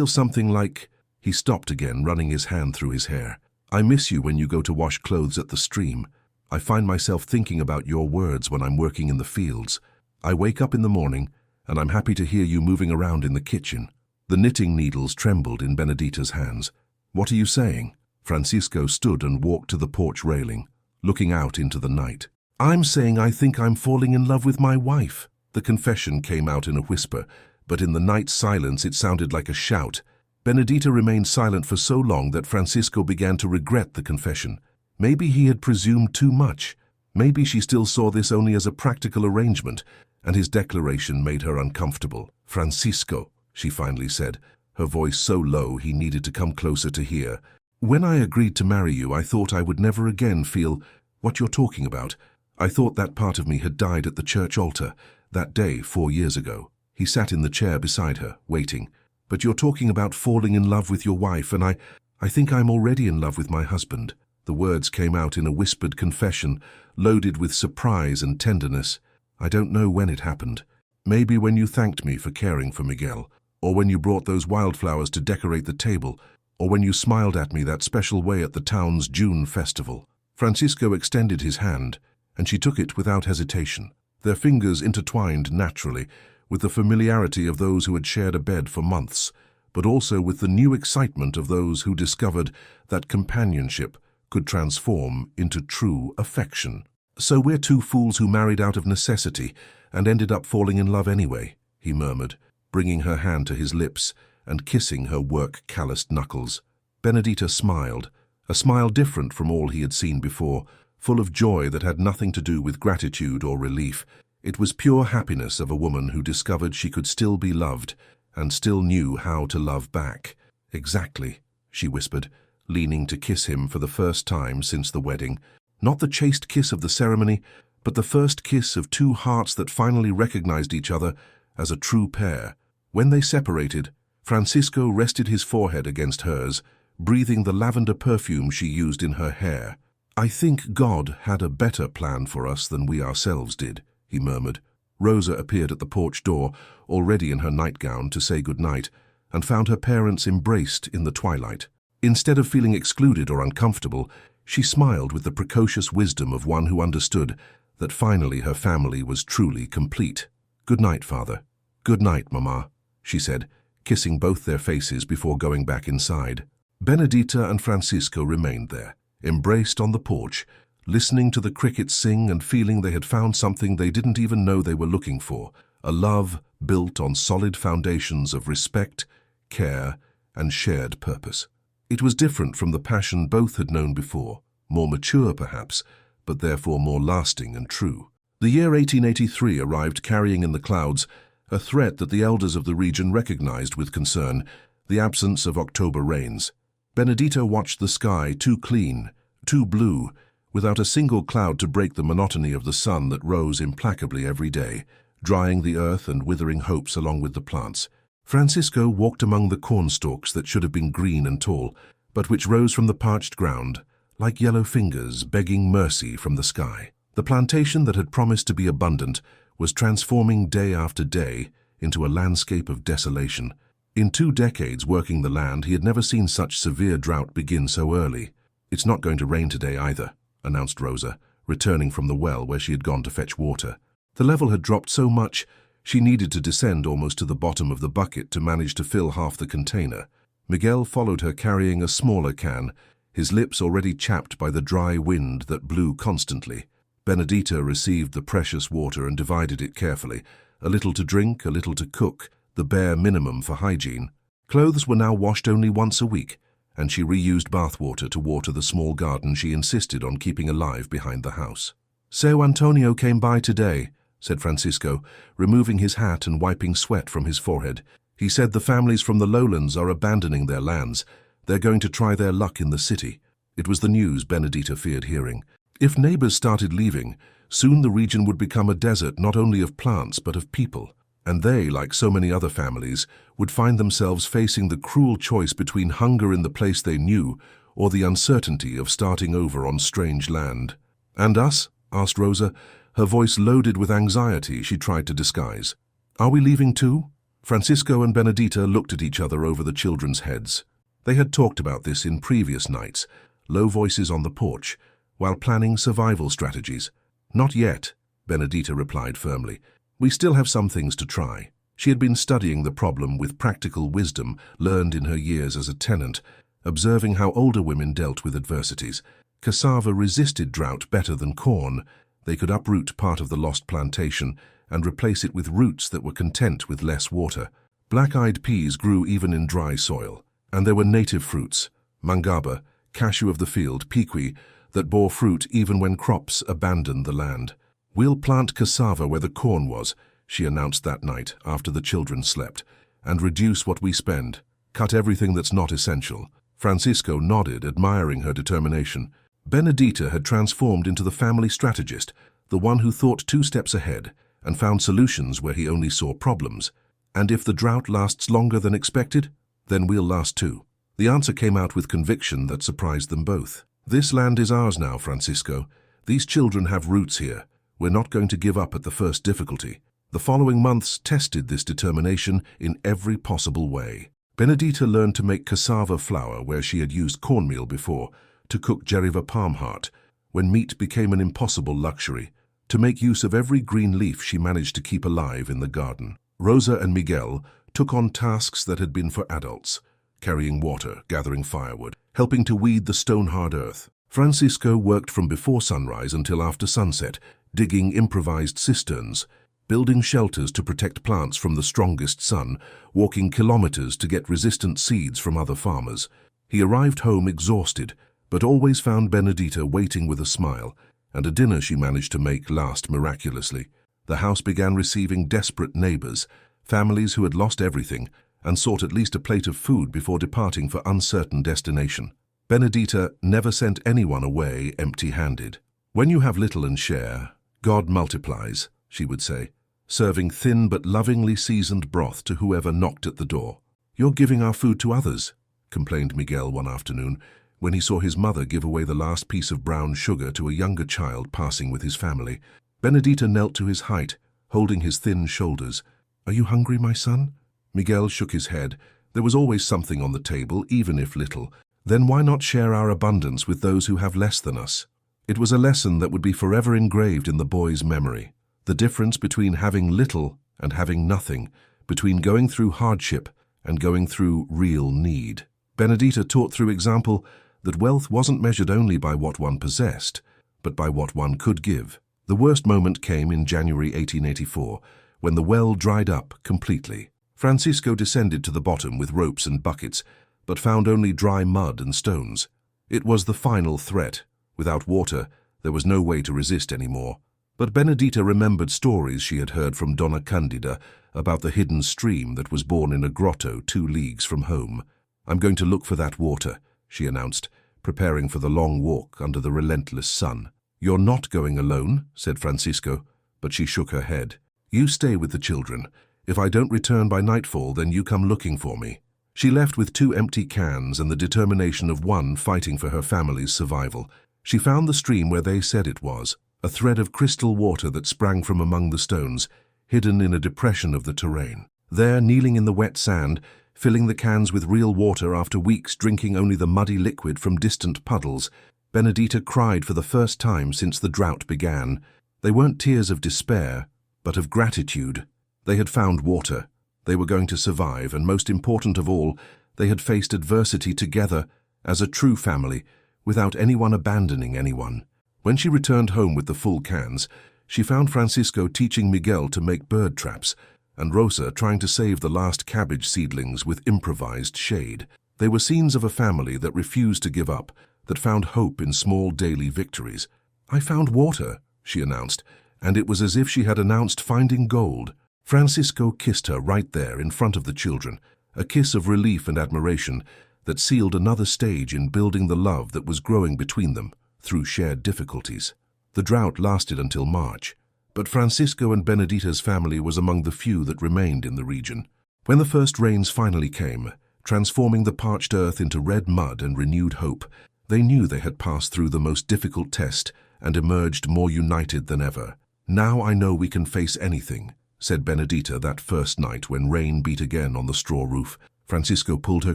something like—" He stopped again, running his hand through his hair. "I miss you when you go to wash clothes at the stream. I find myself thinking about your words when I'm working in the fields. I wake up in the morning, and I'm happy to hear you moving around in the kitchen." The knitting needles trembled in Benedita's hands. "What are you saying?" Francisco stood and walked to the porch railing, looking out into the night. "I'm saying I think I'm falling in love with my wife." The confession came out in a whisper, but in the night silence it sounded like a shout. Benedita remained silent for so long that Francisco began to regret the confession. Maybe he had presumed too much. Maybe she still saw this only as a practical arrangement, and his declaration made her uncomfortable. "Francisco," she finally said, her voice so low he needed to come closer to hear. "When I agreed to marry you, I thought I would never again feel what you're talking about. I thought that part of me had died at the church altar, that day 4 years ago." He sat in the chair beside her, waiting. "But you're talking about falling in love with your wife, and I think I'm already in love with my husband." The words came out in a whispered confession, loaded with surprise and tenderness. "I don't know when it happened. Maybe when you thanked me for caring for Miguel, or when you brought those wildflowers to decorate the table, or when you smiled at me that special way at the town's June festival." Francisco extended his hand, and she took it without hesitation. Their fingers intertwined naturally, with the familiarity of those who had shared a bed for months, but also with the new excitement of those who discovered that companionship could transform into true affection. "So we're 2 fools who married out of necessity and ended up falling in love anyway," he murmured, bringing her hand to his lips and kissing her work-calloused knuckles. Benedita smiled, a smile different from all he had seen before, full of joy that had nothing to do with gratitude or relief. It was pure happiness of a woman who discovered she could still be loved and still knew how to love back. Exactly, she whispered, leaning to kiss him for the first time since the wedding. Not the chaste kiss of the ceremony, but the first kiss of two hearts that finally recognized each other as a true pair. When they separated, Francisco rested his forehead against hers, breathing the lavender perfume she used in her hair. "I think God had a better plan for us than we ourselves did," he murmured. Rosa appeared at the porch door, already in her nightgown, to say goodnight, and found her parents embraced in the twilight. Instead of feeling excluded or uncomfortable, she smiled with the precocious wisdom of one who understood that finally her family was truly complete. "Good night, Father." "Good night, Mama," she said, kissing both their faces before going back inside. Benedita and Francisco remained there, embraced on the porch, listening to the crickets sing and feeling they had found something they didn't even know they were looking for, a love built on solid foundations of respect, care, and shared purpose. It was different from the passion both had known before, more mature perhaps, but therefore more lasting and true. The year 1883 arrived carrying in the clouds a threat that the elders of the region recognized with concern, the absence of October rains. Benedita watched the sky, too clean, too blue, without a single cloud to break the monotony of the sun that rose implacably every day, drying the earth and withering hopes along with the plants. Francisco walked among the cornstalks that should have been green and tall, but which rose from the parched ground, like yellow fingers begging mercy from the sky. The plantation that had promised to be abundant was transforming day after day into a landscape of desolation. In 2 decades working the land, he had never seen such severe drought begin so early. "It's not going to rain today either," announced Rosa, returning from the well where she had gone to fetch water. The level had dropped so much, she needed to descend almost to the bottom of the bucket to manage to fill half the container. Miguel followed her carrying a smaller can, his lips already chapped by the dry wind that blew constantly. Benedita received the precious water and divided it carefully, a little to drink, a little to cook, the bare minimum for hygiene. Clothes were now washed only once a week, and she reused bathwater to water the small garden she insisted on keeping alive behind the house. "Seu Antonio came by today," said Francisco, removing his hat and wiping sweat from his forehead. "He said the families from the lowlands are abandoning their lands. They're going to try their luck in the city." It was the news Benedita feared hearing. If neighbors started leaving, soon the region would become a desert not only of plants but of people. And they, like so many other families, would find themselves facing the cruel choice between hunger in the place they knew or the uncertainty of starting over on strange land. "And us?" asked Rosa, her voice loaded with anxiety she tried to disguise. "Are we leaving too?" Francisco and Benedita looked at each other over the children's heads. They had talked about this in previous nights, low voices on the porch, while planning survival strategies. "Not yet," Benedita replied firmly. "We still have some things to try." She had been studying the problem with practical wisdom learned in her years as a tenant, observing how older women dealt with adversities. Cassava resisted drought better than corn. They could uproot part of the lost plantation and replace it with roots that were content with less water. Black-eyed peas grew even in dry soil, and there were native fruits, mangaba, cashew of the field, piqui, that bore fruit even when crops abandoned the land. "We'll plant cassava where the corn was," she announced that night after the children slept, "and reduce what we spend. Cut everything that's not essential." Francisco nodded, admiring her determination. Benedita had transformed into the family strategist, the one who thought 2 steps ahead and found solutions where he only saw problems. "And if the drought lasts longer than expected, then we'll last too." The answer came out with conviction that surprised them both. "This land is ours now, Francisco. These children have roots here. We're not going to give up at the first difficulty." The following months tested this determination in every possible way. Benedita learned to make cassava flour where she had used cornmeal before, to cook jeriva palm heart when meat became an impossible luxury, to make use of every green leaf she managed to keep alive in the garden. Rosa and Miguel took on tasks that had been for adults, carrying water, gathering firewood, helping to weed the stone-hard earth. Francisco worked from before sunrise until after sunset, digging improvised cisterns, building shelters to protect plants from the strongest sun, walking kilometers to get resistant seeds from other farmers. He arrived home exhausted, but always found Benedita waiting with a smile, and a dinner she managed to make last miraculously. The house began receiving desperate neighbors, families who had lost everything, and sought at least a plate of food before departing for uncertain destination. Benedita never sent anyone away empty-handed. "When you have little and share, God multiplies," she would say, serving thin but lovingly seasoned broth to whoever knocked at the door. "You're giving our food to others," complained Miguel one afternoon, when he saw his mother give away the last piece of brown sugar to a younger child passing with his family. Benedita knelt to his height, holding his thin shoulders. "Are you hungry, my son?" Miguel shook his head. There was always something on the table, even if little. Then why not share our abundance with those who have less than us? It was a lesson that would be forever engraved in the boy's memory. The difference between having little and having nothing, between going through hardship and going through real need. Benedita taught through example that wealth wasn't measured only by what one possessed, but by what one could give. The worst moment came in January 1884, when the well dried up completely. Francisco descended to the bottom with ropes and buckets, but found only dry mud and stones. It was the final threat. Without water, there was no way to resist anymore. But Benedita remembered stories she had heard from Donna Candida about the hidden stream that was born in a grotto 2 leagues from home. "I'm going to look for that water," she announced, preparing for the long walk under the relentless sun. "You're not going alone," said Francisco, but she shook her head. "You stay with the children. If I don't return by nightfall, then you come looking for me." She left with 2 empty cans and the determination of one fighting for her family's survival. She found the stream where they said it was, a thread of crystal water that sprang from among the stones, hidden in a depression of the terrain. There, kneeling in the wet sand, filling the cans with real water after weeks drinking only the muddy liquid from distant puddles, Benedita cried for the first time since the drought began. They weren't tears of despair, but of gratitude. They had found water. They were going to survive, and most important of all, they had faced adversity together, as a true family, without anyone abandoning anyone. When she returned home with the full cans, she found Francisco teaching Miguel to make bird traps, and Rosa trying to save the last cabbage seedlings with improvised shade. They were scenes of a family that refused to give up, that found hope in small daily victories. "I found water," she announced, and it was as if she had announced finding gold. Francisco kissed her right there in front of the children, a kiss of relief and admiration that sealed another stage in building the love that was growing between them through shared difficulties. The drought lasted until March, but Francisco and Benedita's family was among the few that remained in the region. When the first rains finally came, transforming the parched earth into red mud and renewed hope, they knew they had passed through the most difficult test and emerged more united than ever. "Now I know we can face anything," said Benedita that first night when rain beat again on the straw roof. Francisco pulled her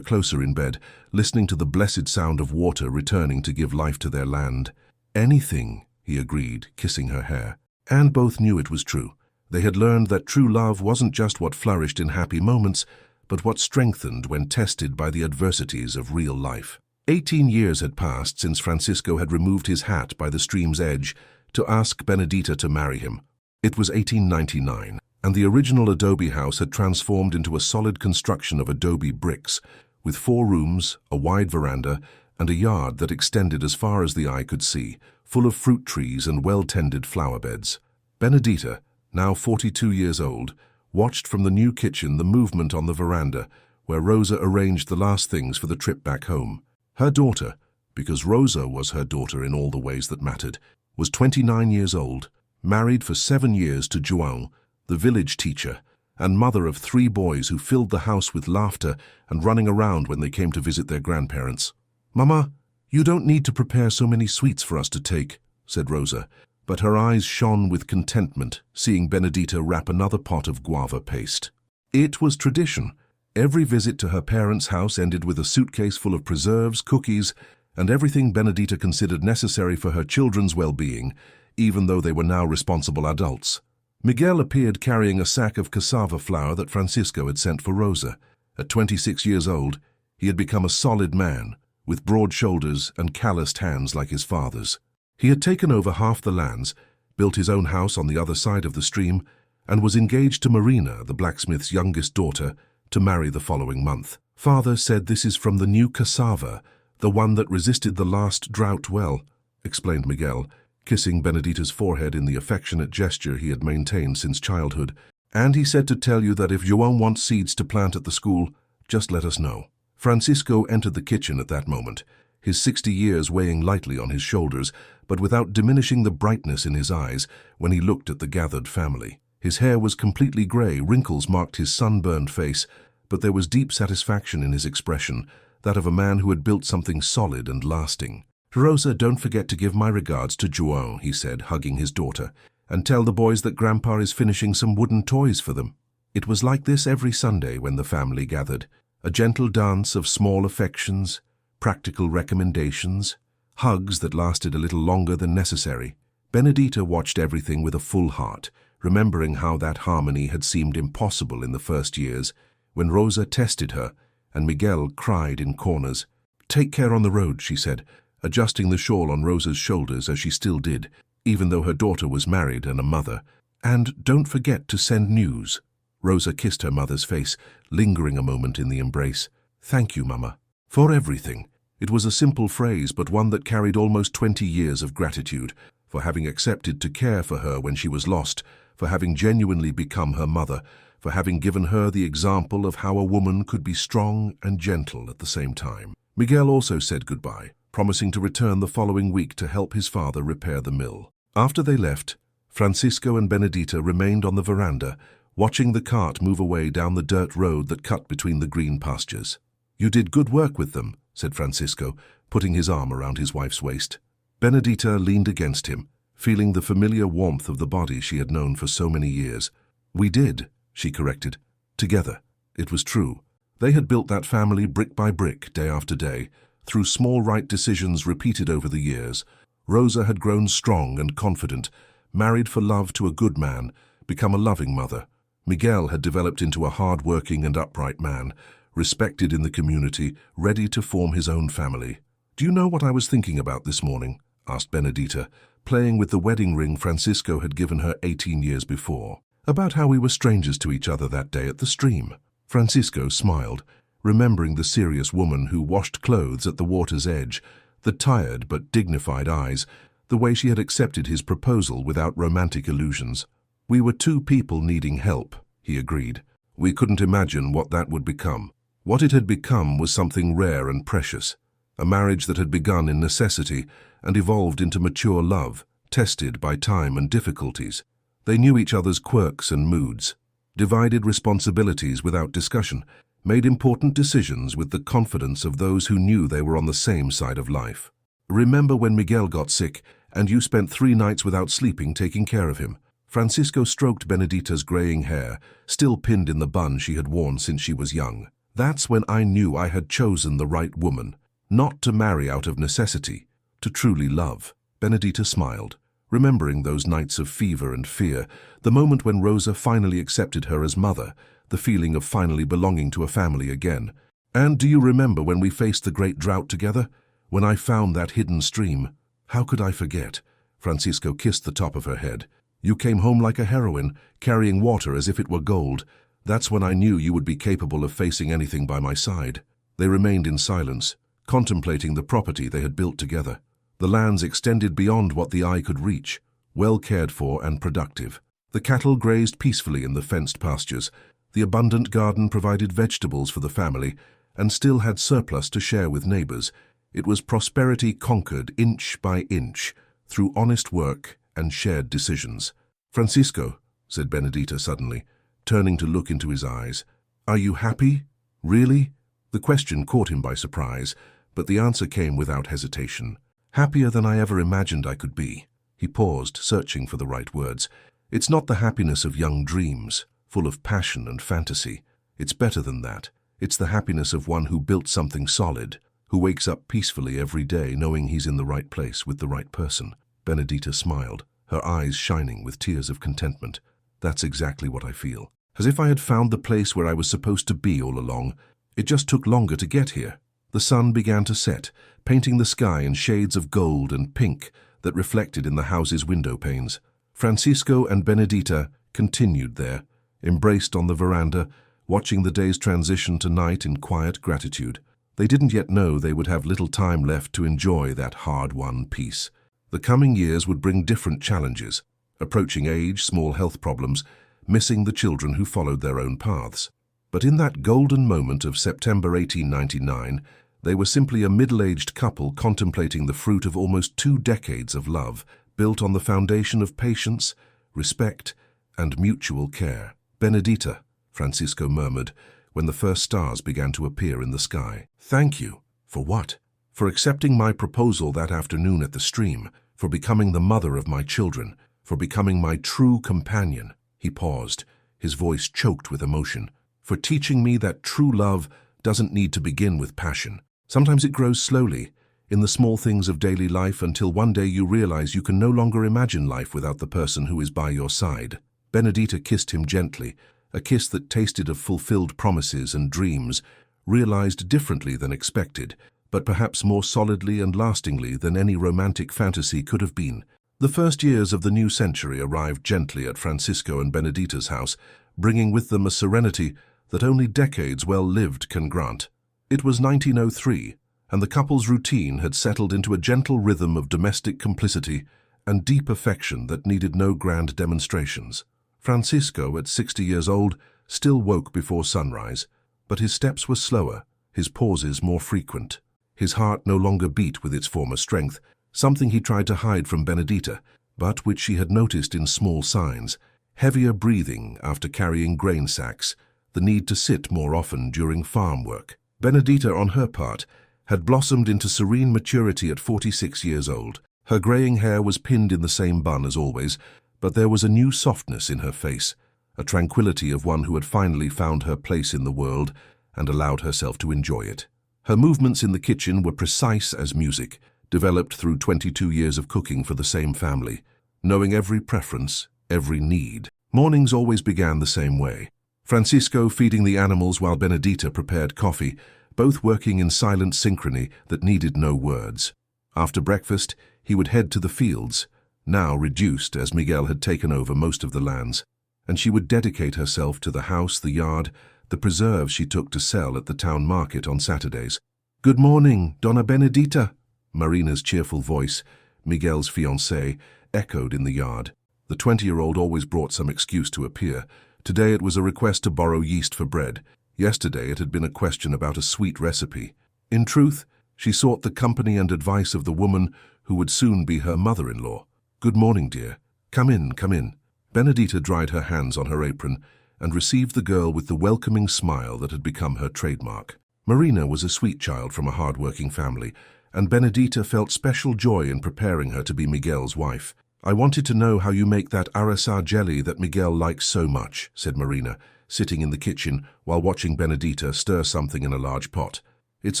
closer in bed, listening to the blessed sound of water returning to give life to their land. "Anything," he agreed, kissing her hair. And both knew it was true. They had learned that true love wasn't just what flourished in happy moments, but what strengthened when tested by the adversities of real life. 18 years had passed since Francisco had removed his hat by the stream's edge to ask Benedita to marry him. It was 1899. And the original adobe house had transformed into a solid construction of adobe bricks, with 4 rooms, a wide veranda, and a yard that extended as far as the eye could see, full of fruit trees and well-tended flower beds. Benedita, now 42 years old, watched from the new kitchen the movement on the veranda, where Rosa arranged the last things for the trip back home. Her daughter, because Rosa was her daughter in all the ways that mattered, was 29 years old, married for 7 years to João, the village teacher, and mother of 3 boys who filled the house with laughter and running around when they came to visit their grandparents. "Mama, you don't need to prepare so many sweets for us to take," said Rosa, but her eyes shone with contentment, seeing Benedita wrap another pot of guava paste. It was tradition. Every visit to her parents' house ended with a suitcase full of preserves, cookies, and everything Benedita considered necessary for her children's well-being, even though they were now responsible adults. Miguel appeared carrying a sack of cassava flour that Francisco had sent for Rosa. At 26 years old, he had become a solid man, with broad shoulders and calloused hands like his father's. He had taken over half the lands, built his own house on the other side of the stream, and was engaged to Marina, the blacksmith's youngest daughter, to marry the following month. "Father said this is from the new cassava, the one that resisted the last drought well," explained Miguel, kissing Benedita's forehead in the affectionate gesture he had maintained since childhood. And he said to tell you that if João wants seeds to plant at the school, just let us know. Francisco entered the kitchen at that moment, his 60 years weighing lightly on his shoulders, but without diminishing the brightness in his eyes when he looked at the gathered family. His hair was completely grey, wrinkles marked his sunburned face, but there was deep satisfaction in his expression, that of a man who had built something solid and lasting. "Rosa, don't forget to give my regards to João," he said, hugging his daughter, "and tell the boys that Grandpa is finishing some wooden toys for them." It was like this every Sunday when the family gathered, a gentle dance of small affections, practical recommendations, hugs that lasted a little longer than necessary. Benedita watched everything with a full heart, remembering how that harmony had seemed impossible in the first years, when Rosa tested her and Miguel cried in corners. "Take care on the road," she said, adjusting the shawl on Rosa's shoulders as she still did, even though her daughter was married and a mother. "And don't forget to send news." Rosa kissed her mother's face, lingering a moment in the embrace. "Thank you, Mama, for everything." It was a simple phrase, but one that carried almost 20 years of gratitude, for having accepted to care for her when she was lost, for having genuinely become her mother, for having given her the example of how a woman could be strong and gentle at the same time. Miguel also said goodbye, promising to return the following week to help his father repair the mill. After they left, Francisco and Benedita remained on the veranda, watching the cart move away down the dirt road that cut between the green pastures. "You did good work with them," said Francisco, putting his arm around his wife's waist. Benedita leaned against him, feeling the familiar warmth of the body she had known for so many years. "We did," she corrected. "Together." It was true. They had built that family brick by brick, day after day, through small right decisions repeated over the years. Rosa had grown strong and confident, married for love to a good man, become a loving mother. Miguel had developed into a hard-working and upright man, respected in the community, ready to form his own family. "Do you know what I was thinking about this morning?" asked Benedita, playing with the wedding ring Francisco had given her 18 years before. "About how we were strangers to each other that day at the stream." Francisco smiled, remembering the serious woman who washed clothes at the water's edge, the tired but dignified eyes, the way she had accepted his proposal without romantic illusions. "We were two people needing help," he agreed. "We couldn't imagine what that would become." What it had become was something rare and precious, a marriage that had begun in necessity and evolved into mature love, tested by time and difficulties. They knew each other's quirks and moods, divided responsibilities without discussion, made important decisions with the confidence of those who knew they were on the same side of life. "Remember when Miguel got sick and you spent 3 nights without sleeping taking care of him?" Francisco stroked Benedita's graying hair, still pinned in the bun she had worn since she was young. "That's when I knew I had chosen the right woman, not to marry out of necessity, to truly love." Benedita smiled, remembering those nights of fever and fear, the moment when Rosa finally accepted her as mother, the feeling of finally belonging to a family again. "And do you remember when we faced the great drought together? When I found that hidden stream? How could I forget?" Francisco kissed the top of her head. "You came home like a heroine, carrying water as if it were gold. That's when I knew you would be capable of facing anything by my side." They remained in silence, contemplating the property they had built together. The lands extended beyond what the eye could reach, well cared for and productive. The cattle grazed peacefully in the fenced pastures. The abundant garden provided vegetables for the family and still had surplus to share with neighbors. It was prosperity conquered inch by inch through honest work and shared decisions. "Francisco," said Benedita suddenly, turning to look into his eyes, "are you happy? Really?" The question caught him by surprise, but the answer came without hesitation. "Happier than I ever imagined I could be." He paused, searching for the right words. "It's not the happiness of young dreams, full of passion and fantasy. It's better than that. It's the happiness of one who built something solid, who wakes up peacefully every day knowing he's in the right place with the right person." Benedita smiled, her eyes shining with tears of contentment. "That's exactly what I feel. As if I had found the place where I was supposed to be all along. It just took longer to get here." The sun began to set, painting the sky in shades of gold and pink that reflected in the house's window panes. Francisco and Benedita continued there, embraced on the veranda, watching the day's transition to night in quiet gratitude. They didn't yet know they would have little time left to enjoy that hard-won peace. The coming years would bring different challenges: approaching age, small health problems, missing the children who followed their own paths. But in that golden moment of September 1899, they were simply a middle-aged couple contemplating the fruit of almost 2 decades of love, built on the foundation of patience, respect, and mutual care. "Benedita," Francisco murmured, when the first stars began to appear in the sky. "Thank you." "For what?" "For accepting my proposal that afternoon at the stream, for becoming the mother of my children, for becoming my true companion." He paused, his voice choked with emotion. "For teaching me that true love doesn't need to begin with passion. Sometimes it grows slowly, in the small things of daily life, until one day you realize you can no longer imagine life without the person who is by your side." Benedita kissed him gently, a kiss that tasted of fulfilled promises and dreams, realized differently than expected, but perhaps more solidly and lastingly than any romantic fantasy could have been. The first years of the new century arrived gently at Francisco and Benedita's house, bringing with them a serenity that only decades well lived can grant. It was 1903, and the couple's routine had settled into a gentle rhythm of domestic complicity and deep affection that needed no grand demonstrations. Francisco, at 60 years old, still woke before sunrise, but his steps were slower, his pauses more frequent. His heart no longer beat with its former strength, something he tried to hide from Benedita, but which she had noticed in small signs: heavier breathing after carrying grain sacks, the need to sit more often during farm work. Benedita, on her part, had blossomed into serene maturity at 46 years old. Her graying hair was pinned in the same bun as always, but there was a new softness in her face, a tranquility of one who had finally found her place in the world and allowed herself to enjoy it. Her movements in the kitchen were precise as music, developed through 22 years of cooking for the same family, knowing every preference, every need. Mornings always began the same way. Francisco feeding the animals while Benedita prepared coffee, both working in silent synchrony that needed no words. After breakfast, he would head to the fields, now reduced as Miguel had taken over most of the lands, and she would dedicate herself to the house, the yard, the preserves she took to sell at the town market on Saturdays. "Good morning, Donna Benedita." Marina's cheerful voice, Miguel's fiancée, echoed in the yard. The 20-year-old always brought some excuse to appear. Today it was a request to borrow yeast for bread. Yesterday it had been a question about a sweet recipe. In truth, she sought the company and advice of the woman who would soon be her mother-in-law. "Good morning, dear. Come in, come in." Benedita dried her hands on her apron and received the girl with the welcoming smile that had become her trademark. Marina was a sweet child from a hard-working family, and Benedita felt special joy in preparing her to be Miguel's wife. "I wanted to know how you make that arasa jelly that Miguel likes so much," said Marina, sitting in the kitchen while watching Benedita stir something in a large pot. "It's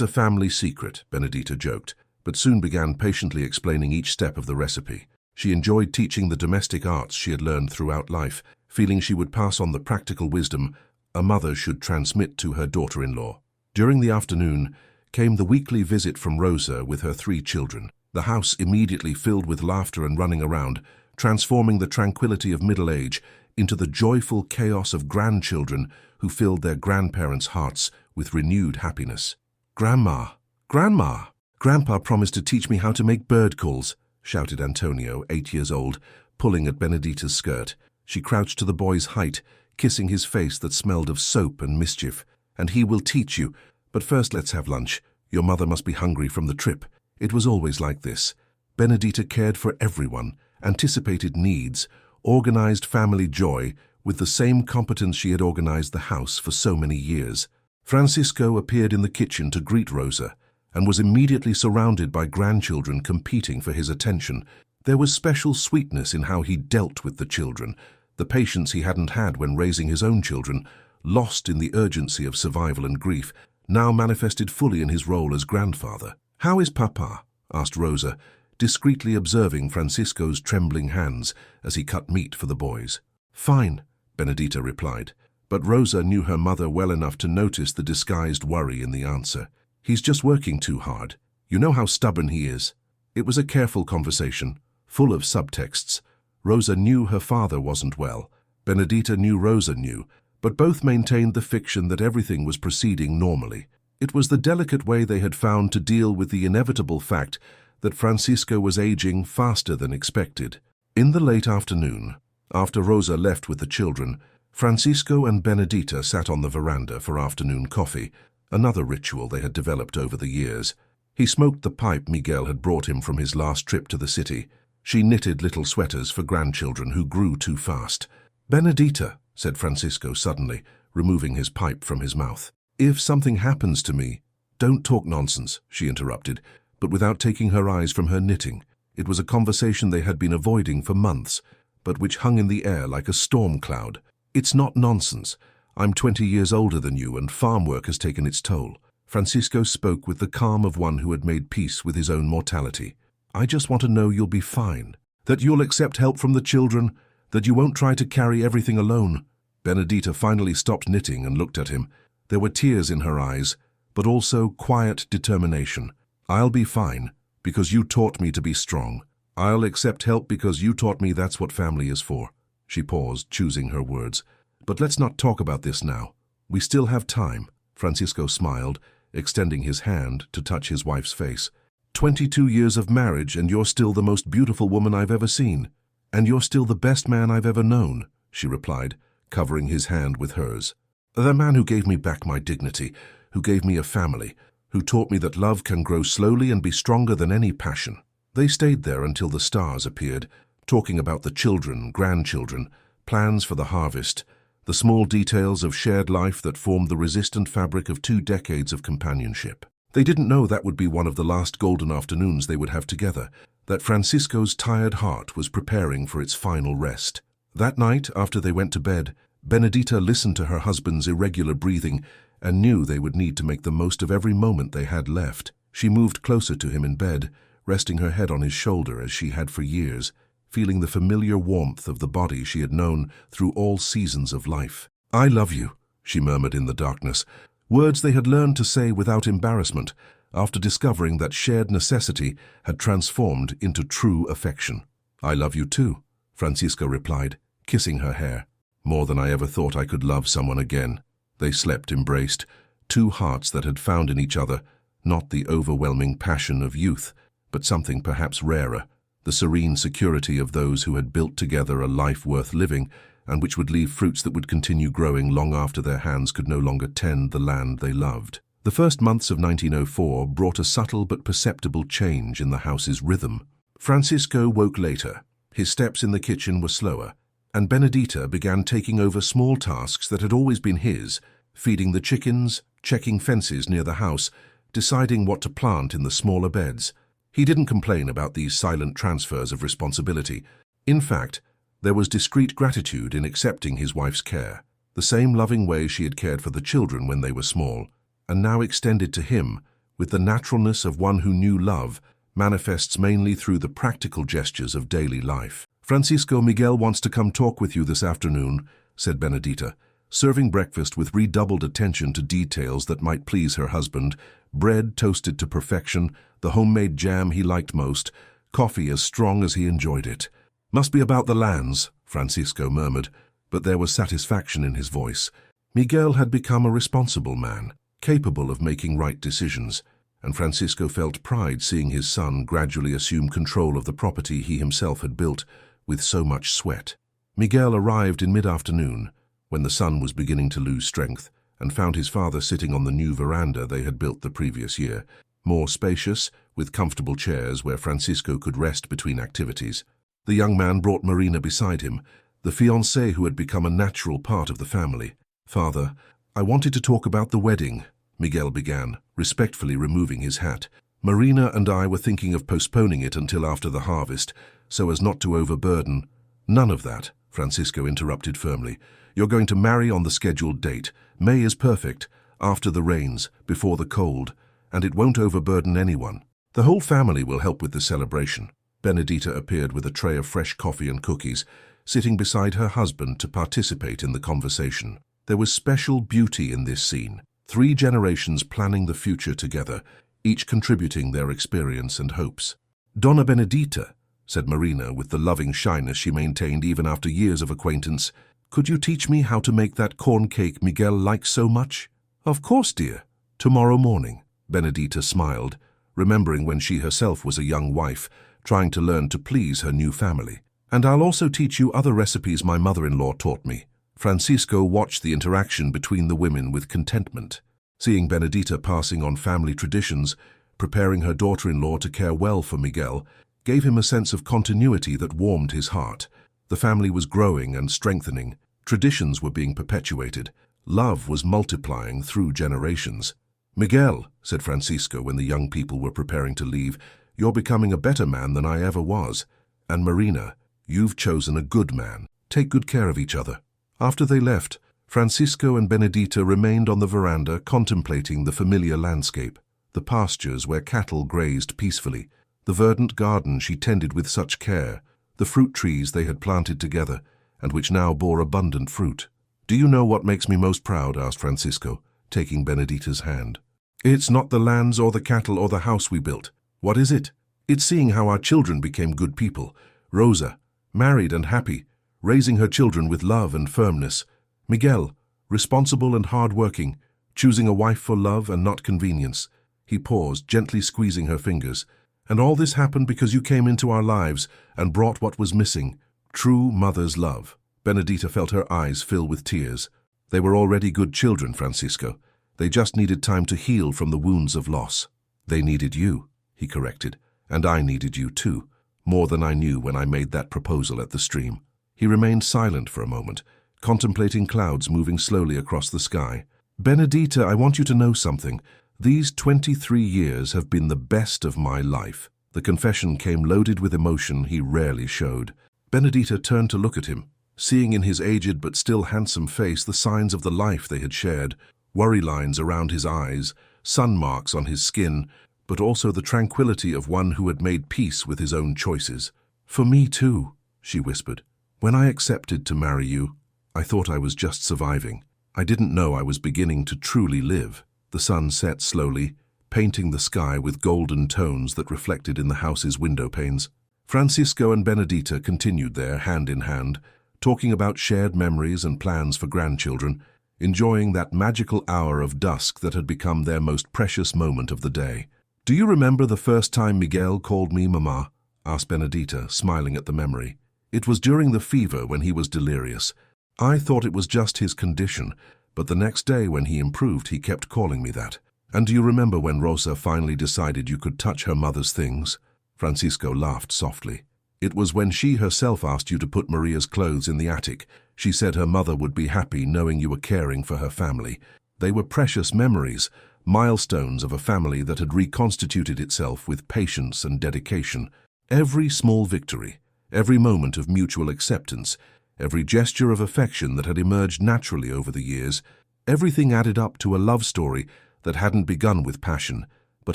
a family secret," Benedita joked, but soon began patiently explaining each step of the recipe. She enjoyed teaching the domestic arts she had learned throughout life, feeling she would pass on the practical wisdom a mother should transmit to her daughter-in-law. During the afternoon came the weekly visit from Rosa with her 3 children. The house immediately filled with laughter and running around, transforming the tranquility of middle age into the joyful chaos of grandchildren who filled their grandparents' hearts with renewed happiness. "Grandma! Grandma! Grandpa promised to teach me how to make bird calls," shouted Antonio, 8 years old, pulling at Benedita's skirt. She crouched to the boy's height, kissing his face that smelled of soap and mischief. "And he will teach you. But first let's have lunch. Your mother must be hungry from the trip." It was always like this. Benedita cared for everyone, anticipated needs, organized family joy with the same competence she had organized the house for so many years. Francisco appeared in the kitchen to greet Rosa and was immediately surrounded by grandchildren competing for his attention. There was special sweetness in how he dealt with the children, the patience he hadn't had when raising his own children, lost in the urgency of survival and grief, now manifested fully in his role as grandfather. "How is Papa?" asked Rosa, discreetly observing Francisco's trembling hands as he cut meat for the boys. "Fine," Benedita replied, but Rosa knew her mother well enough to notice the disguised worry in the answer. "He's just working too hard. You know how stubborn he is." It was a careful conversation, full of subtexts. Rosa knew her father wasn't well. Benedita knew Rosa knew, but both maintained the fiction that everything was proceeding normally. It was the delicate way they had found to deal with the inevitable fact that Francisco was aging faster than expected. In the late afternoon, after Rosa left with the children, Francisco and Benedita sat on the veranda for afternoon coffee, another ritual they had developed over the years. He smoked the pipe Miguel had brought him from his last trip to the city. She knitted little sweaters for grandchildren who grew too fast. "Benedita," said Francisco suddenly, removing his pipe from his mouth. "If something happens to me—" "Don't talk nonsense," she interrupted, but without taking her eyes from her knitting. It was a conversation they had been avoiding for months, but which hung in the air like a storm cloud. "It's not nonsense. I'm 20 years older than you, and farm work has taken its toll." Francisco spoke with the calm of one who had made peace with his own mortality. "I just want to know you'll be fine, that you'll accept help from the children, that you won't try to carry everything alone." Benedita finally stopped knitting and looked at him. There were tears in her eyes, but also quiet determination. "I'll be fine, because you taught me to be strong. I'll accept help because you taught me that's what family is for." She paused, choosing her words. "But let's not talk about this now. We still have time." Francisco smiled, extending his hand to touch his wife's face. 22 years of marriage, and you're still the most beautiful woman I've ever seen. And you're still the best man I've ever known," she replied, covering his hand with hers. "The man who gave me back my dignity, who gave me a family, who taught me that love can grow slowly and be stronger than any passion." They stayed there until the stars appeared, talking about the children, grandchildren, plans for the harvest, the small details of shared life that formed the resistant fabric of 2 decades of companionship. They didn't know that would be one of the last golden afternoons they would have together, that Francisco's tired heart was preparing for its final rest. That night, after they went to bed, Benedita listened to her husband's irregular breathing and knew they would need to make the most of every moment they had left. She moved closer to him in bed, resting her head on his shoulder as she had for years, feeling the familiar warmth of the body she had known through all seasons of life. "I love you," she murmured in the darkness, words they had learned to say without embarrassment, after discovering that shared necessity had transformed into true affection. "I love you too," Francisco replied, kissing her hair. "More than I ever thought I could love someone again." They slept embraced, 2 hearts that had found in each other not the overwhelming passion of youth, but something perhaps rarer, the serene security of those who had built together a life worth living and which would leave fruits that would continue growing long after their hands could no longer tend the land they loved. The first months of 1904 brought a subtle but perceptible change in the house's rhythm. Francisco woke later. His steps in the kitchen were slower, and Benedita began taking over small tasks that had always been his, feeding the chickens, checking fences near the house, deciding what to plant in the smaller beds. He didn't complain about these silent transfers of responsibility. In fact, there was discreet gratitude in accepting his wife's care, the same loving way she had cared for the children when they were small, and now extended to him with the naturalness of one who knew love manifests mainly through the practical gestures of daily life. "Francisco, Miguel wants to come talk with you this afternoon," said Benedita, serving breakfast with redoubled attention to details that might please her husband: bread toasted to perfection, the homemade jam he liked most, coffee as strong as he enjoyed it. "Must be about the lands," Francisco murmured, but there was satisfaction in his voice. Miguel had become a responsible man, capable of making right decisions, and Francisco felt pride seeing his son gradually assume control of the property he himself had built with so much sweat. Miguel arrived in mid-afternoon, when the sun was beginning to lose strength, and found his father sitting on the new veranda they had built the previous year, more spacious, with comfortable chairs where Francisco could rest between activities. The young man brought Marina beside him, the fiancée who had become a natural part of the family. "Father, I wanted to talk about the wedding," Miguel began, respectfully removing his hat. "Marina and I were thinking of postponing it until after the harvest, so as not to overburden—" "None of that," Francisco interrupted firmly. "You're going to marry on the scheduled date. May is perfect, after the rains, before the cold, and it won't overburden anyone. The whole family will help with the celebration." Benedita appeared with a tray of fresh coffee and cookies, sitting beside her husband to participate in the conversation. There was special beauty in this scene. 3 generations planning the future together, each contributing their experience and hopes. "Donna Benedita," said Marina with the loving shyness she maintained even after years of acquaintance, "could you teach me how to make that corn cake Miguel likes so much?" "Of course, dear. Tomorrow morning." Benedita smiled, remembering when she herself was a young wife, trying to learn to please her new family. "And I'll also teach you other recipes my mother-in-law taught me," Francisco watched the interaction between the women with contentment. Seeing Benedita passing on family traditions, preparing her daughter-in-law to care well for Miguel, gave him a sense of continuity that warmed his heart. The family was growing and strengthening. Traditions were being perpetuated. Love was multiplying through generations. "Miguel," said Francisco when the young people were preparing to leave, "you're becoming a better man than I ever was. And Marina, you've chosen a good man. Take good care of each other." After they left, Francisco and Benedita remained on the veranda contemplating the familiar landscape, the pastures where cattle grazed peacefully, the verdant garden she tended with such care, the fruit trees they had planted together, and which now bore abundant fruit. "Do you know what makes me most proud?" asked Francisco, taking Benedita's hand. "It's not the lands or the cattle or the house we built. What is it? It's seeing how our children became good people. Rosa, married and happy, raising her children with love and firmness. Miguel, responsible and hard-working, choosing a wife for love and not convenience." He paused, gently squeezing her fingers. "And all this happened because you came into our lives and brought what was missing, true mother's love." Benedita felt her eyes fill with tears. They were already good children, Francisco. They just needed time to heal from the wounds of loss. "They needed you," he corrected, "and I needed you too, more than I knew when I made that proposal at the stream." He remained silent for a moment, contemplating clouds moving slowly across the sky. "Benedita, I want you to know something. These 23 years have been the best of my life." The confession came loaded with emotion he rarely showed. Benedita turned to look at him, seeing in his aged but still handsome face the signs of the life they had shared, worry lines around his eyes, sun marks on his skin, but also the tranquility of one who had made peace with his own choices. "For me too," she whispered. "When I accepted to marry you, I thought I was just surviving. I didn't know I was beginning to truly live." The sun set slowly, painting the sky with golden tones that reflected in the house's window panes. Francisco and Benedita continued there, hand in hand, talking about shared memories and plans for grandchildren, enjoying that magical hour of dusk that had become their most precious moment of the day. "Do you remember the first time Miguel called me Mama?" asked Benedita, smiling at the memory. "It was during the fever when he was delirious. I thought it was just his condition, but the next day when he improved, he kept calling me that. And do you remember when Rosa finally decided you could touch her mother's things?" Francisco laughed softly. "It was when she herself asked you to put Maria's clothes in the attic. She said her mother would be happy knowing you were caring for her family. They were precious memories, milestones of a family that had reconstituted itself with patience and dedication. Every small victory, every moment of mutual acceptance, every gesture of affection that had emerged naturally over the years, everything added up to a love story that hadn't begun with passion, but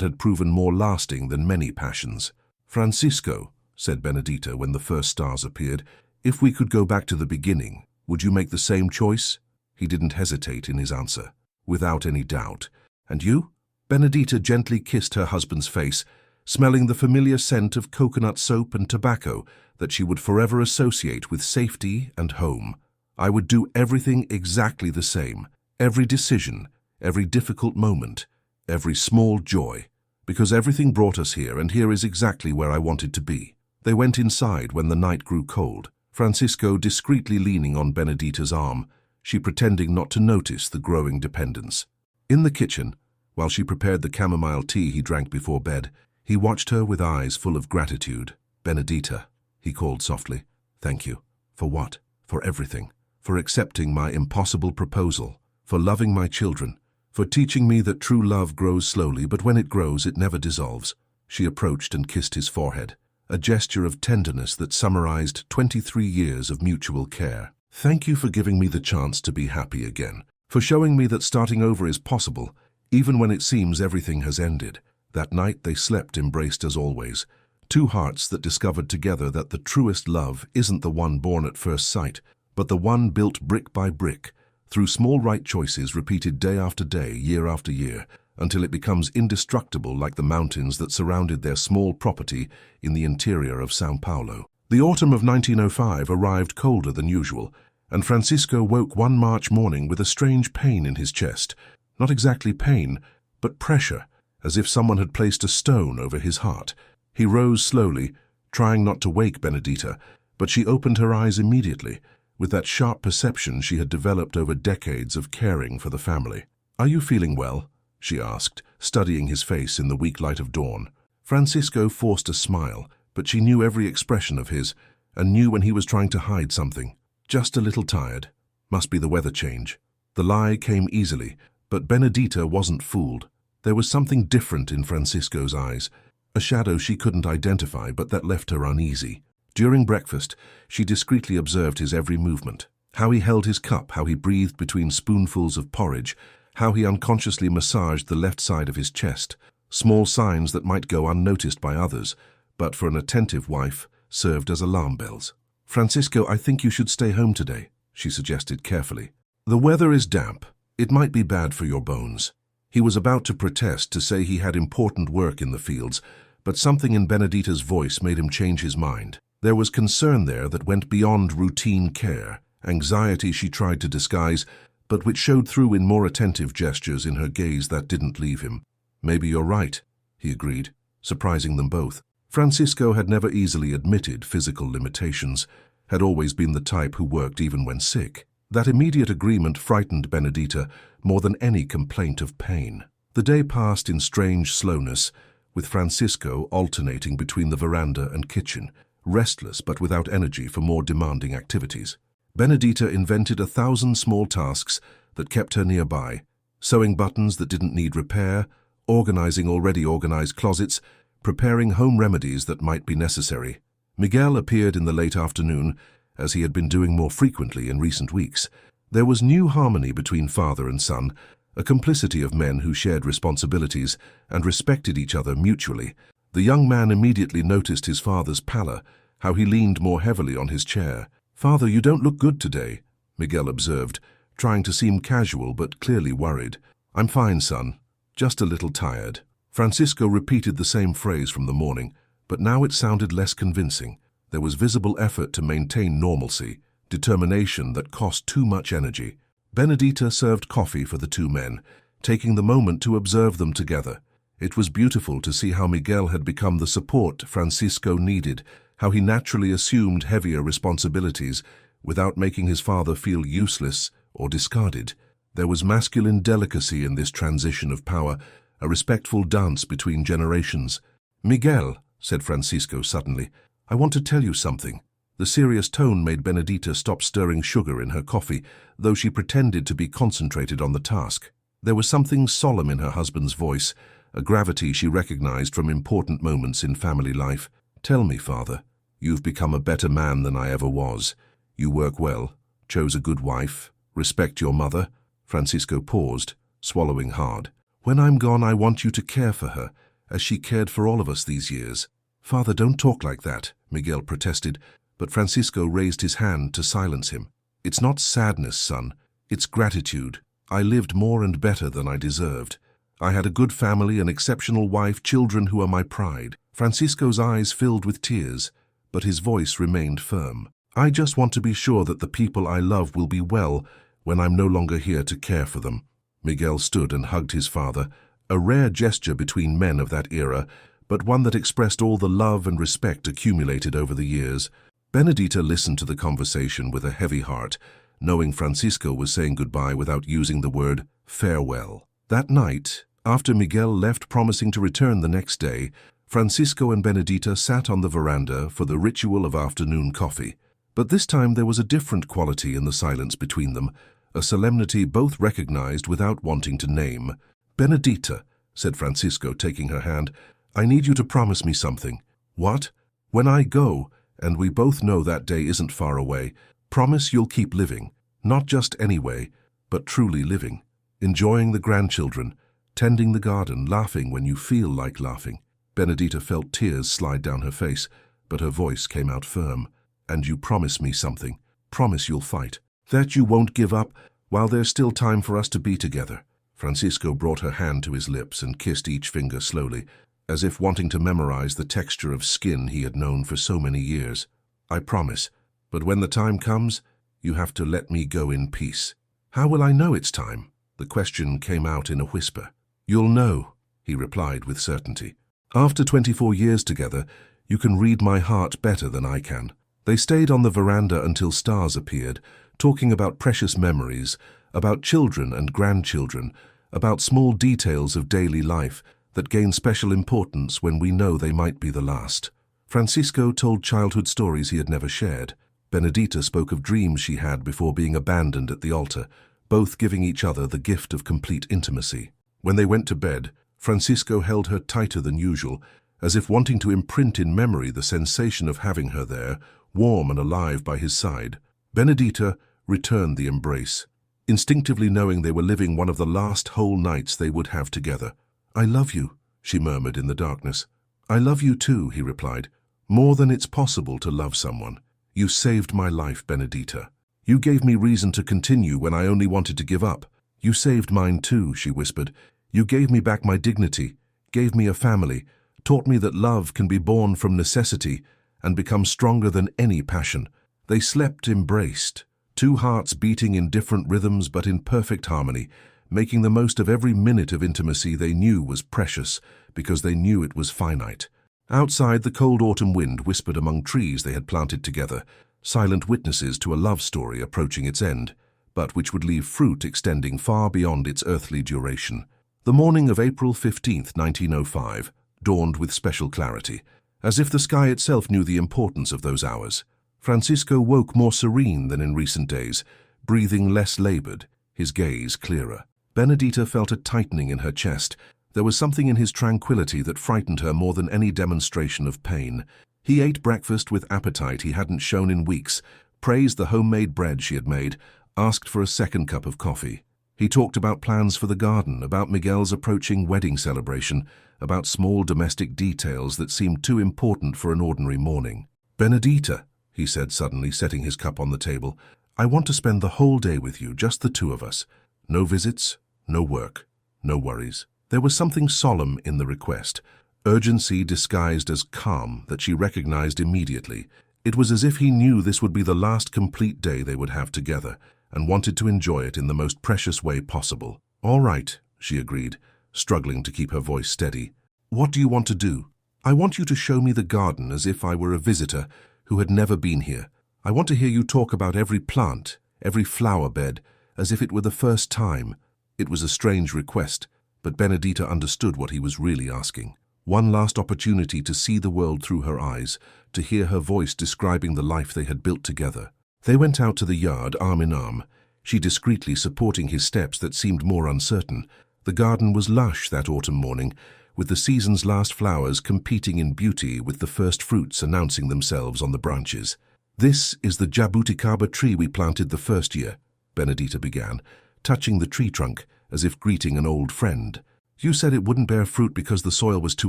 had proven more lasting than many passions." "Francisco," said Benedita when the first stars appeared, "if we could go back to the beginning, would you make the same choice?" He didn't hesitate in his answer, without any doubt. "And you?" Benedita gently kissed her husband's face, smelling the familiar scent of coconut soap and tobacco that she would forever associate with safety and home. "I would do everything exactly the same, every decision, every difficult moment, every small joy, because everything brought us here, and here is exactly where I wanted to be." They went inside when the night grew cold, Francisco discreetly leaning on Benedita's arm, she pretending not to notice the growing dependence. In the kitchen, while she prepared the chamomile tea he drank before bed, he watched her with eyes full of gratitude. "Benedita," he called softly, "thank you." "For what?" "For everything. For accepting my impossible proposal. For loving my children. For teaching me that true love grows slowly, but when it grows, it never dissolves." She approached and kissed his forehead, a gesture of tenderness that summarized 23 years of mutual care. "Thank you for giving me the chance to be happy again, for showing me that starting over is possible, even when it seems everything has ended." That night they slept embraced as always, two hearts that discovered together that the truest love isn't the one born at first sight, but the one built brick by brick, through small right choices repeated day after day, year after year, until it becomes indestructible like the mountains that surrounded their small property in the interior of São Paulo. The autumn of 1905 arrived colder than usual, and Francisco woke one March morning with a strange pain in his chest. Not exactly pain, but pressure, as if someone had placed a stone over his heart. He rose slowly, trying not to wake Benedita, but she opened her eyes immediately, with that sharp perception she had developed over decades of caring for the family. "Are you feeling well?" she asked, studying his face in the weak light of dawn. Francisco forced a smile, but she knew every expression of his, and knew when he was trying to hide something. "Just a little tired. Must be the weather change." The lie came easily, but Benedita wasn't fooled. There was something different in Francisco's eyes, a shadow she couldn't identify but that left her uneasy. During breakfast, she discreetly observed his every movement. How he held his cup, how he breathed between spoonfuls of porridge, how he unconsciously massaged the left side of his chest. Small signs that might go unnoticed by others, but for an attentive wife, served as alarm bells. "Francisco, I think you should stay home today," she suggested carefully. "The weather is damp. It might be bad for your bones." He was about to protest, to say he had important work in the fields, but something in Benedita's voice made him change his mind. There was concern there that went beyond routine care, anxiety she tried to disguise, but which showed through in more attentive gestures in her gaze that didn't leave him. "Maybe you're right," he agreed, surprising them both. Francisco had never easily admitted physical limitations, had always been the type who worked even when sick. That immediate agreement frightened Benedita more than any complaint of pain. The day passed in strange slowness, with Francisco alternating between the veranda and kitchen, restless but without energy for more demanding activities. Benedita invented 1,000 small tasks that kept her nearby, sewing buttons that didn't need repair, organizing already organized closets, preparing home remedies that might be necessary. Miguel appeared in the late afternoon, as he had been doing more frequently in recent weeks. There was new harmony between father and son, a complicity of men who shared responsibilities and respected each other mutually. The young man immediately noticed his father's pallor, how he leaned more heavily on his chair. "Father, you don't look good today," Miguel observed, trying to seem casual but clearly worried. "I'm fine, son. Just a little tired." Francisco repeated the same phrase from the morning, but now it sounded less convincing. There was visible effort to maintain normalcy, determination that cost too much energy. Benedita served coffee for the two men, taking the moment to observe them together. It was beautiful to see how Miguel had become the support Francisco needed, how he naturally assumed heavier responsibilities without making his father feel useless or discarded. There was masculine delicacy in this transition of power, a respectful dance between generations. "Miguel," said Francisco suddenly, "I want to tell you something." The serious tone made Benedita stop stirring sugar in her coffee, though she pretended to be concentrated on the task. There was something solemn in her husband's voice, a gravity she recognized from important moments in family life. "Tell me, father. You've become a better man than I ever was. You work well, chose a good wife, respect your mother." Francisco paused, swallowing hard. "When I'm gone, I want you to care for her, as she cared for all of us these years." "Father, don't talk like that," Miguel protested, but Francisco raised his hand to silence him. "It's not sadness, son. It's gratitude. I lived more and better than I deserved. I had a good family, an exceptional wife, children who are my pride." Francisco's eyes filled with tears, but his voice remained firm. "I just want to be sure that the people I love will be well when I'm no longer here to care for them." Miguel stood and hugged his father, a rare gesture between men of that era, but one that expressed all the love and respect accumulated over the years. Benedita listened to the conversation with a heavy heart, knowing Francisco was saying goodbye without using the word farewell. That night, after Miguel left promising to return the next day, Francisco and Benedita sat on the veranda for the ritual of afternoon coffee. But this time there was a different quality in the silence between them, a solemnity both recognized without wanting to name. "Benedita," said Francisco, taking her hand, "I need you to promise me something." "What?" "When I go, and we both know that day isn't far away, promise you'll keep living, not just anyway, but truly living, enjoying the grandchildren, tending the garden, laughing when you feel like laughing." Benedita felt tears slide down her face, but her voice came out firm. "And you promise me something. Promise you'll fight. That you won't give up while there's still time for us to be together." Francisco brought her hand to his lips and kissed each finger slowly, as if wanting to memorize the texture of skin he had known for so many years. "I promise, but when the time comes, you have to let me go in peace." "How will I know it's time?" The question came out in a whisper. "You'll know," he replied with certainty. "After 24 years together, you can read my heart better than I can." They stayed on the veranda until stars appeared, talking about precious memories, about children and grandchildren, about small details of daily life that gain special importance when we know they might be the last. Francisco told childhood stories he had never shared. Benedita spoke of dreams she had before being abandoned at the altar, both giving each other the gift of complete intimacy. When they went to bed, Francisco held her tighter than usual, as if wanting to imprint in memory the sensation of having her there, warm and alive by his side. Benedita returned the embrace, instinctively knowing they were living one of the last whole nights they would have together. "I love you," she murmured in the darkness. "I love you too," he replied. "More than it's possible to love someone. You saved my life, Benedita. You gave me reason to continue when I only wanted to give up. You saved mine too," she whispered. "You gave me back my dignity, gave me a family, taught me that love can be born from necessity and become stronger than any passion." They slept embraced, two hearts beating in different rhythms but in perfect harmony, making the most of every minute of intimacy they knew was precious because they knew it was finite. Outside, the cold autumn wind whispered among trees they had planted together, silent witnesses to a love story approaching its end, but which would leave fruit extending far beyond its earthly duration. The morning of April 15th, 1905, dawned with special clarity, as if the sky itself knew the importance of those hours. Francisco woke more serene than in recent days, breathing less labored, his gaze clearer. Benedita felt a tightening in her chest. There was something in his tranquility that frightened her more than any demonstration of pain. He ate breakfast with appetite he hadn't shown in weeks, praised the homemade bread she had made, asked for a second cup of coffee. He talked about plans for the garden, about Miguel's approaching wedding celebration, about small domestic details that seemed too important for an ordinary morning. "Benedita," he said suddenly, setting his cup on the table, "I want to spend the whole day with you, just the two of us. No visits, no work, no worries." There was something solemn in the request, urgency disguised as calm that she recognized immediately. It was as if he knew this would be the last complete day they would have together, and wanted to enjoy it in the most precious way possible. "All right," she agreed, struggling to keep her voice steady. "What do you want to do?" "I want you to show me the garden as if I were a visitor who had never been here. I want to hear you talk about every plant, every flower bed, as if it were the first time." It was a strange request, but Benedita understood what he was really asking. One last opportunity to see the world through her eyes, to hear her voice describing the life they had built together. They went out to the yard arm in arm, she discreetly supporting his steps that seemed more uncertain. The garden was lush that autumn morning, with the season's last flowers competing in beauty with the first fruits announcing themselves on the branches. "This is the jabuticaba tree we planted the first year," Benedita began, touching the tree trunk as if greeting an old friend. "You said it wouldn't bear fruit because the soil was too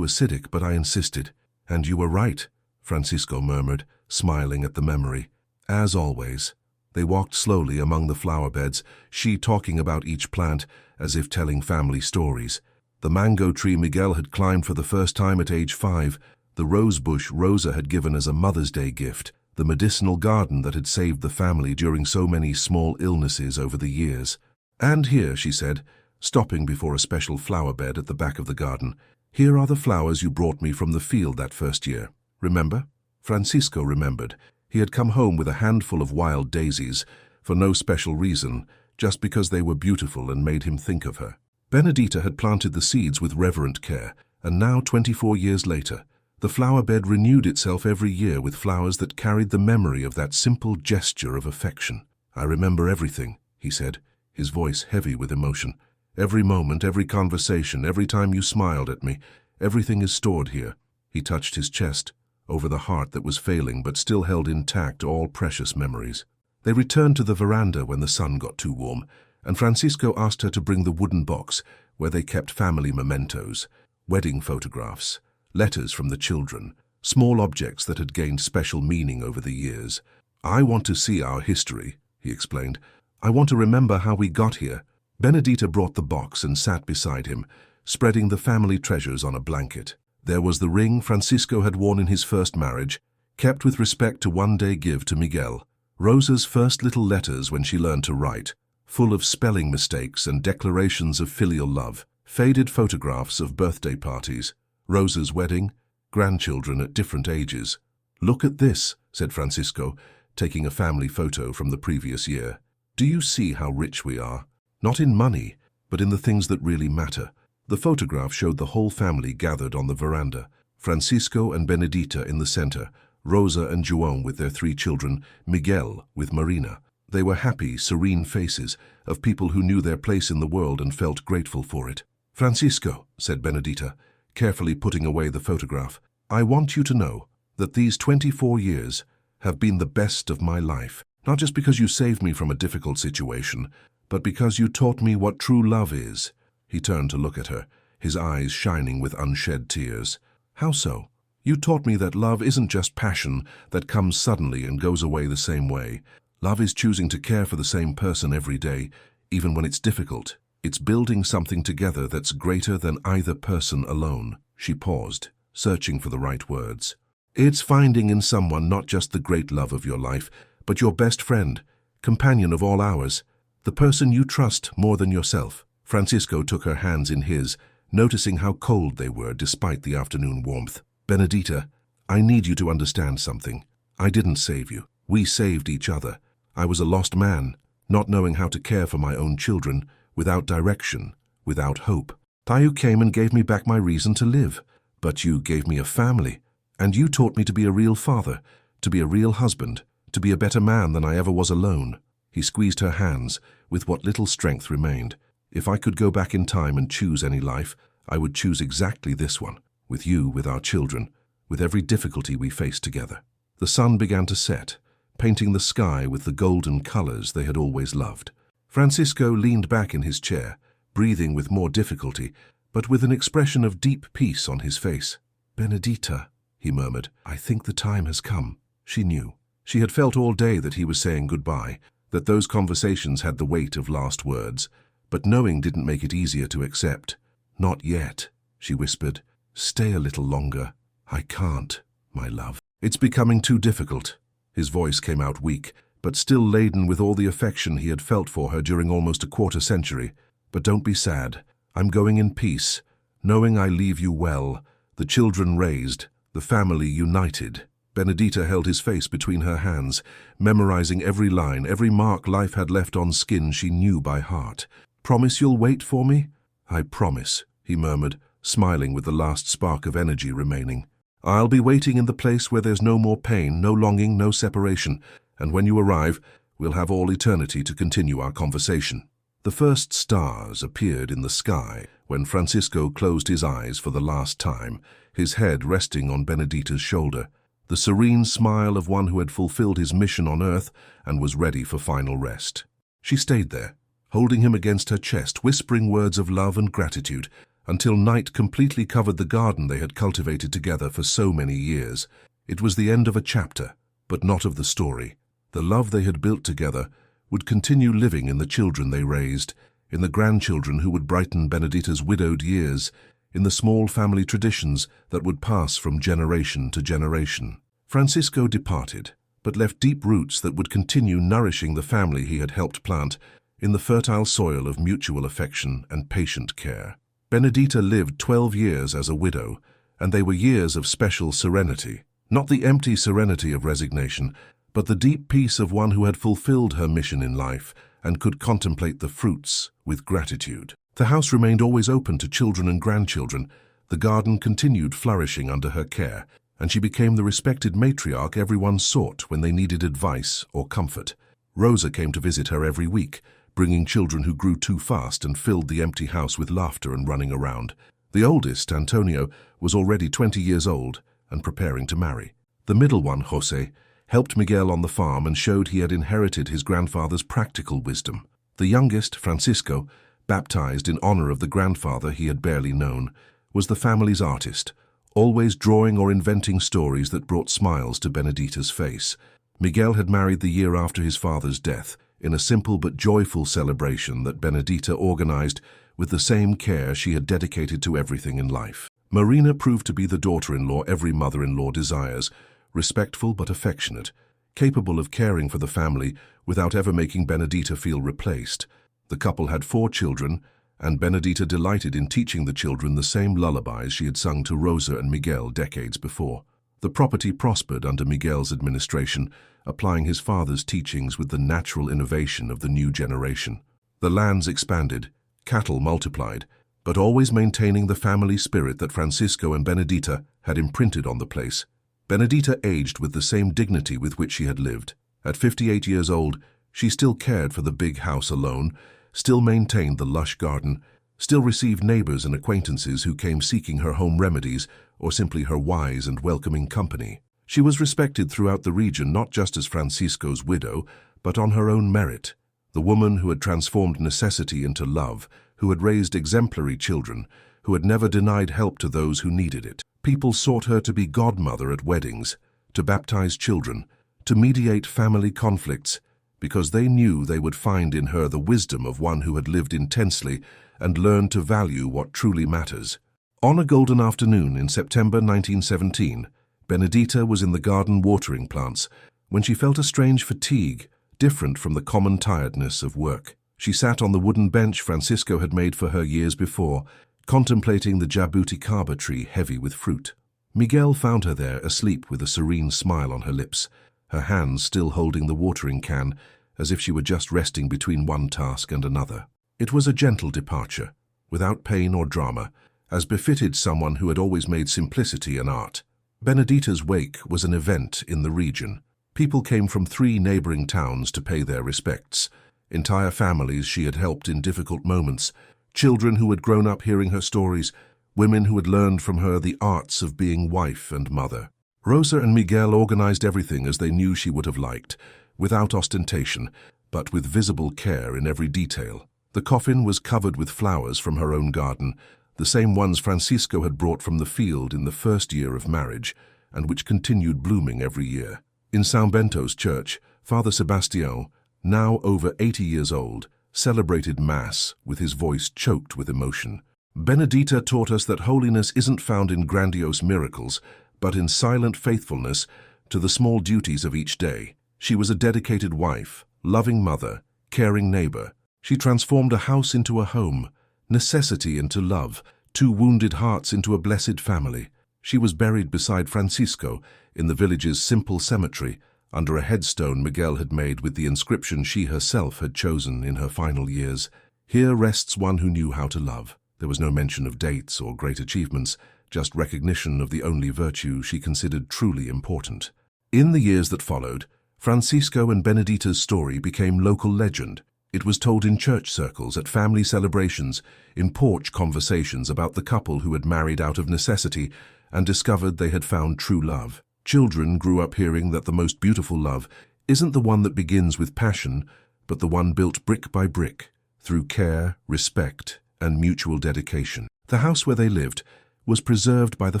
acidic, but I insisted. And you were right," Francisco murmured, smiling at the memory. As always, they walked slowly among the flower beds, she talking about each plant as if telling family stories. The mango tree Miguel had climbed for the first time at age 5, the rose bush Rosa had given as a Mother's Day gift, the medicinal garden that had saved the family during so many small illnesses over the years. "And here," she said, stopping before a special flower bed at the back of the garden, "here are the flowers you brought me from the field that first year. Remember?" Francisco remembered. He had come home with a handful of wild daisies, for no special reason, just because they were beautiful and made him think of her. Benedita had planted the seeds with reverent care, and now, 24 years later, the flower bed renewed itself every year with flowers that carried the memory of that simple gesture of affection. "I remember everything," he said, his voice heavy with emotion. "Every moment, every conversation, every time you smiled at me, everything is stored here." He touched his chest, over the heart that was failing but still held intact all precious memories. They returned to the veranda when the sun got too warm, and Francisco asked her to bring the wooden box where they kept family mementos, wedding photographs, letters from the children, small objects that had gained special meaning over the years. "I want to see our history," he explained. "I want to remember how we got here." Benedita brought the box and sat beside him, spreading the family treasures on a blanket. There was the ring Francisco had worn in his first marriage, kept with respect to one day give to Miguel. Rosa's first little letters when she learned to write, full of spelling mistakes and declarations of filial love. Faded photographs of birthday parties. Rosa's wedding, grandchildren at different ages. "Look at this," said Francisco, taking a family photo from the previous year. "Do you see how rich we are? Not in money, but in the things that really matter." The photograph showed the whole family gathered on the veranda, Francisco and Benedita in the center, Rosa and João with their 3 children, Miguel with Marina. They were happy, serene faces of people who knew their place in the world and felt grateful for it. "Francisco," said Benedita, carefully putting away the photograph, "I want you to know that these 24 years have been the best of my life, not just because you saved me from a difficult situation, but because you taught me what true love is." He turned to look at her, his eyes shining with unshed tears. "How so?" "You taught me that love isn't just passion that comes suddenly and goes away the same way. Love is choosing to care for the same person every day, even when it's difficult. It's building something together that's greater than either person alone." She paused, searching for the right words. "It's finding in someone not just the great love of your life, but your best friend, companion of all hours, the person you trust more than yourself." Francisco took her hands in his, noticing how cold they were despite the afternoon warmth. "Benedita, I need you to understand something. I didn't save you. We saved each other. I was a lost man, not knowing how to care for my own children, without direction, without hope. You came and gave me back my reason to live. But you gave me a family, and you taught me to be a real father, to be a real husband, to be a better man than I ever was alone." He squeezed her hands with what little strength remained. "If I could go back in time and choose any life, I would choose exactly this one, with you, with our children, with every difficulty we faced together." The sun began to set, painting the sky with the golden colors they had always loved. Francisco leaned back in his chair, breathing with more difficulty, but with an expression of deep peace on his face. "Benedita," he murmured, "I think the time has come." She knew. She had felt all day that he was saying goodbye, that those conversations had the weight of last words, but knowing didn't make it easier to accept. "Not yet," she whispered. "Stay a little longer." "I can't, my love. It's becoming too difficult." His voice came out weak, but still laden with all the affection he had felt for her during almost a quarter century. "But don't be sad. I'm going in peace, knowing I leave you well, the children raised, the family united." Benedita held his face between her hands, memorizing every line, every mark life had left on skin she knew by heart. "Promise you'll wait for me?" "I promise," he murmured, smiling with the last spark of energy remaining. "I'll be waiting in the place where there's no more pain, no longing, no separation, and when you arrive, we'll have all eternity to continue our conversation." The first stars appeared in the sky when Francisco closed his eyes for the last time, his head resting on Benedita's shoulder, the serene smile of one who had fulfilled his mission on earth and was ready for final rest. She stayed there, holding him against her chest, whispering words of love and gratitude, until night completely covered the garden they had cultivated together for so many years. It was the end of a chapter, but not of the story. The love they had built together would continue living in the children they raised, in the grandchildren who would brighten Benedita's widowed years, in the small family traditions that would pass from generation to generation. Francisco departed, but left deep roots that would continue nourishing the family he had helped plant in the fertile soil of mutual affection and patient care. Benedita lived 12 years as a widow, and they were years of special serenity. Not the empty serenity of resignation, but the deep peace of one who had fulfilled her mission in life and could contemplate the fruits with gratitude. The house remained always open to children and grandchildren. The garden continued flourishing under her care, and she became the respected matriarch everyone sought when they needed advice or comfort. Rosa came to visit her every week, bringing children who grew too fast and filled the empty house with laughter and running around. The oldest, Antonio, was already 20 years old and preparing to marry. The middle one, José, helped Miguel on the farm and showed he had inherited his grandfather's practical wisdom. The youngest, Francisco, baptized in honor of the grandfather he had barely known, was the family's artist, always drawing or inventing stories that brought smiles to Benedita's face. Miguel had married the year after his father's death, in a simple but joyful celebration that Benedita organized with the same care she had dedicated to everything in life. Marina proved to be the daughter-in-law every mother-in-law desires, respectful but affectionate, capable of caring for the family without ever making Benedita feel replaced. The couple had 4 children, and Benedita delighted in teaching the children the same lullabies she had sung to Rosa and Miguel decades before. The property prospered under Miguel's administration, applying his father's teachings with the natural innovation of the new generation. The lands expanded, cattle multiplied, but always maintaining the family spirit that Francisco and Benedita had imprinted on the place. Benedita aged with the same dignity with which she had lived. At 58 years old, she still cared for the big house alone, still maintained the lush garden, still received neighbors and acquaintances who came seeking her home remedies or simply her wise and welcoming company. She was respected throughout the region not just as Francisco's widow, but on her own merit. The woman who had transformed necessity into love, who had raised exemplary children, who had never denied help to those who needed it. People sought her to be godmother at weddings, to baptize children, to mediate family conflicts, because they knew they would find in her the wisdom of one who had lived intensely and learned to value what truly matters. On a golden afternoon in September 1917, Benedita was in the garden watering plants when she felt a strange fatigue, different from the common tiredness of work. She sat on the wooden bench Francisco had made for her years before, contemplating the jabuticaba tree heavy with fruit. Miguel found her there asleep with a serene smile on her lips, her hands still holding the watering can, as if she were just resting between one task and another. It was a gentle departure, without pain or drama, as befitted someone who had always made simplicity an art. Benedita's wake was an event in the region. People came from 3 neighboring towns to pay their respects. Entire families she had helped in difficult moments, children who had grown up hearing her stories, women who had learned from her the arts of being wife and mother. Rosa and Miguel organized everything as they knew she would have liked, without ostentation, but with visible care in every detail. The coffin was covered with flowers from her own garden, the same ones Francisco had brought from the field in the first year of marriage, and which continued blooming every year. In São Bento's church, Father Sebastião, now over 80 years old, celebrated Mass with his voice choked with emotion. Benedita taught us that holiness isn't found in grandiose miracles, but in silent faithfulness to the small duties of each day. She was a dedicated wife, loving mother, caring neighbor. She transformed a house into a home, necessity into love, 2 wounded hearts into a blessed family. She was buried beside Francisco in the village's simple cemetery, under a headstone Miguel had made with the inscription she herself had chosen in her final years. Here rests one who knew how to love. There was no mention of dates or great achievements, just recognition of the only virtue she considered truly important. In the years that followed, Francisco and Benedita's story became local legend. It was told in church circles, at family celebrations, in porch conversations about the couple who had married out of necessity and discovered they had found true love. Children grew up hearing that the most beautiful love isn't the one that begins with passion, but the one built brick by brick, through care, respect, and mutual dedication. The house where they lived was preserved by the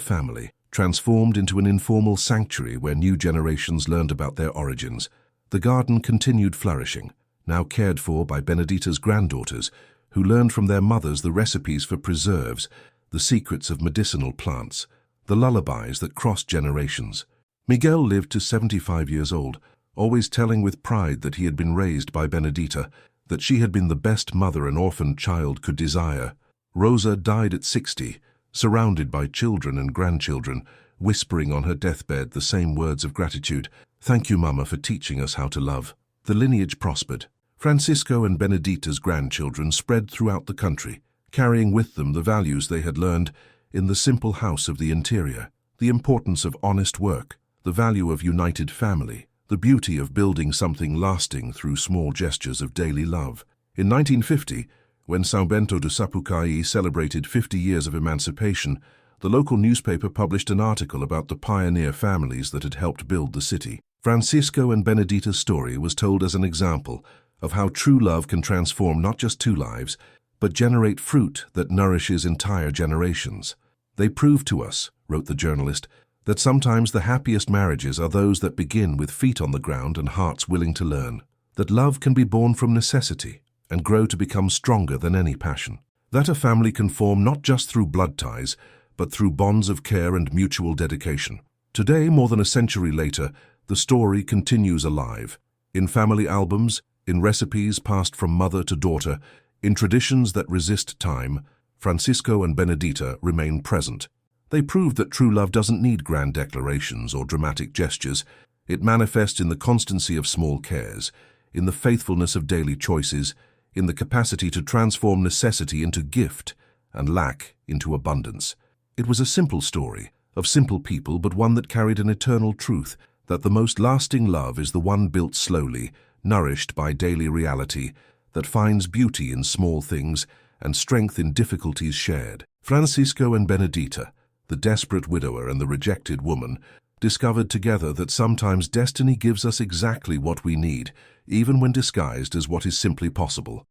family, transformed into an informal sanctuary where new generations learned about their origins. The garden continued flourishing, now cared for by Benedita's granddaughters, who learned from their mothers the recipes for preserves, the secrets of medicinal plants, the lullabies that crossed generations. Miguel lived to 75 years old, always telling with pride that he had been raised by Benedita, that she had been the best mother an orphaned child could desire. Rosa died at 60, surrounded by children and grandchildren, whispering on her deathbed the same words of gratitude. "Thank you, Mama, for teaching us how to love." The lineage prospered. Francisco and Benedita's grandchildren spread throughout the country, carrying with them the values they had learned in the simple house of the interior, the importance of honest work, the value of united family, the beauty of building something lasting through small gestures of daily love. In 1950, when São Bento do Sapucaí celebrated 50 years of emancipation, the local newspaper published an article about the pioneer families that had helped build the city. Francisco and Benedita's story was told as an example of how true love can transform not just 2 lives, but generate fruit that nourishes entire generations. "They prove to us," wrote the journalist, "that sometimes the happiest marriages are those that begin with feet on the ground and hearts willing to learn. That love can be born from necessity and grow to become stronger than any passion. That a family can form not just through blood ties, but through bonds of care and mutual dedication." Today, more than a century later, the story continues alive. In family albums, in recipes passed from mother to daughter, in traditions that resist time, Francisco and Benedita remain present. They proved that true love doesn't need grand declarations or dramatic gestures. It manifests in the constancy of small cares, in the faithfulness of daily choices, in the capacity to transform necessity into gift and lack into abundance. It was a simple story, of simple people, but one that carried an eternal truth, that the most lasting love is the one built slowly, nourished by daily reality, that finds beauty in small things and strength in difficulties shared. Francisco and Benedita, the desperate widower and the rejected woman, discovered together that sometimes destiny gives us exactly what we need, even when disguised as what is simply possible.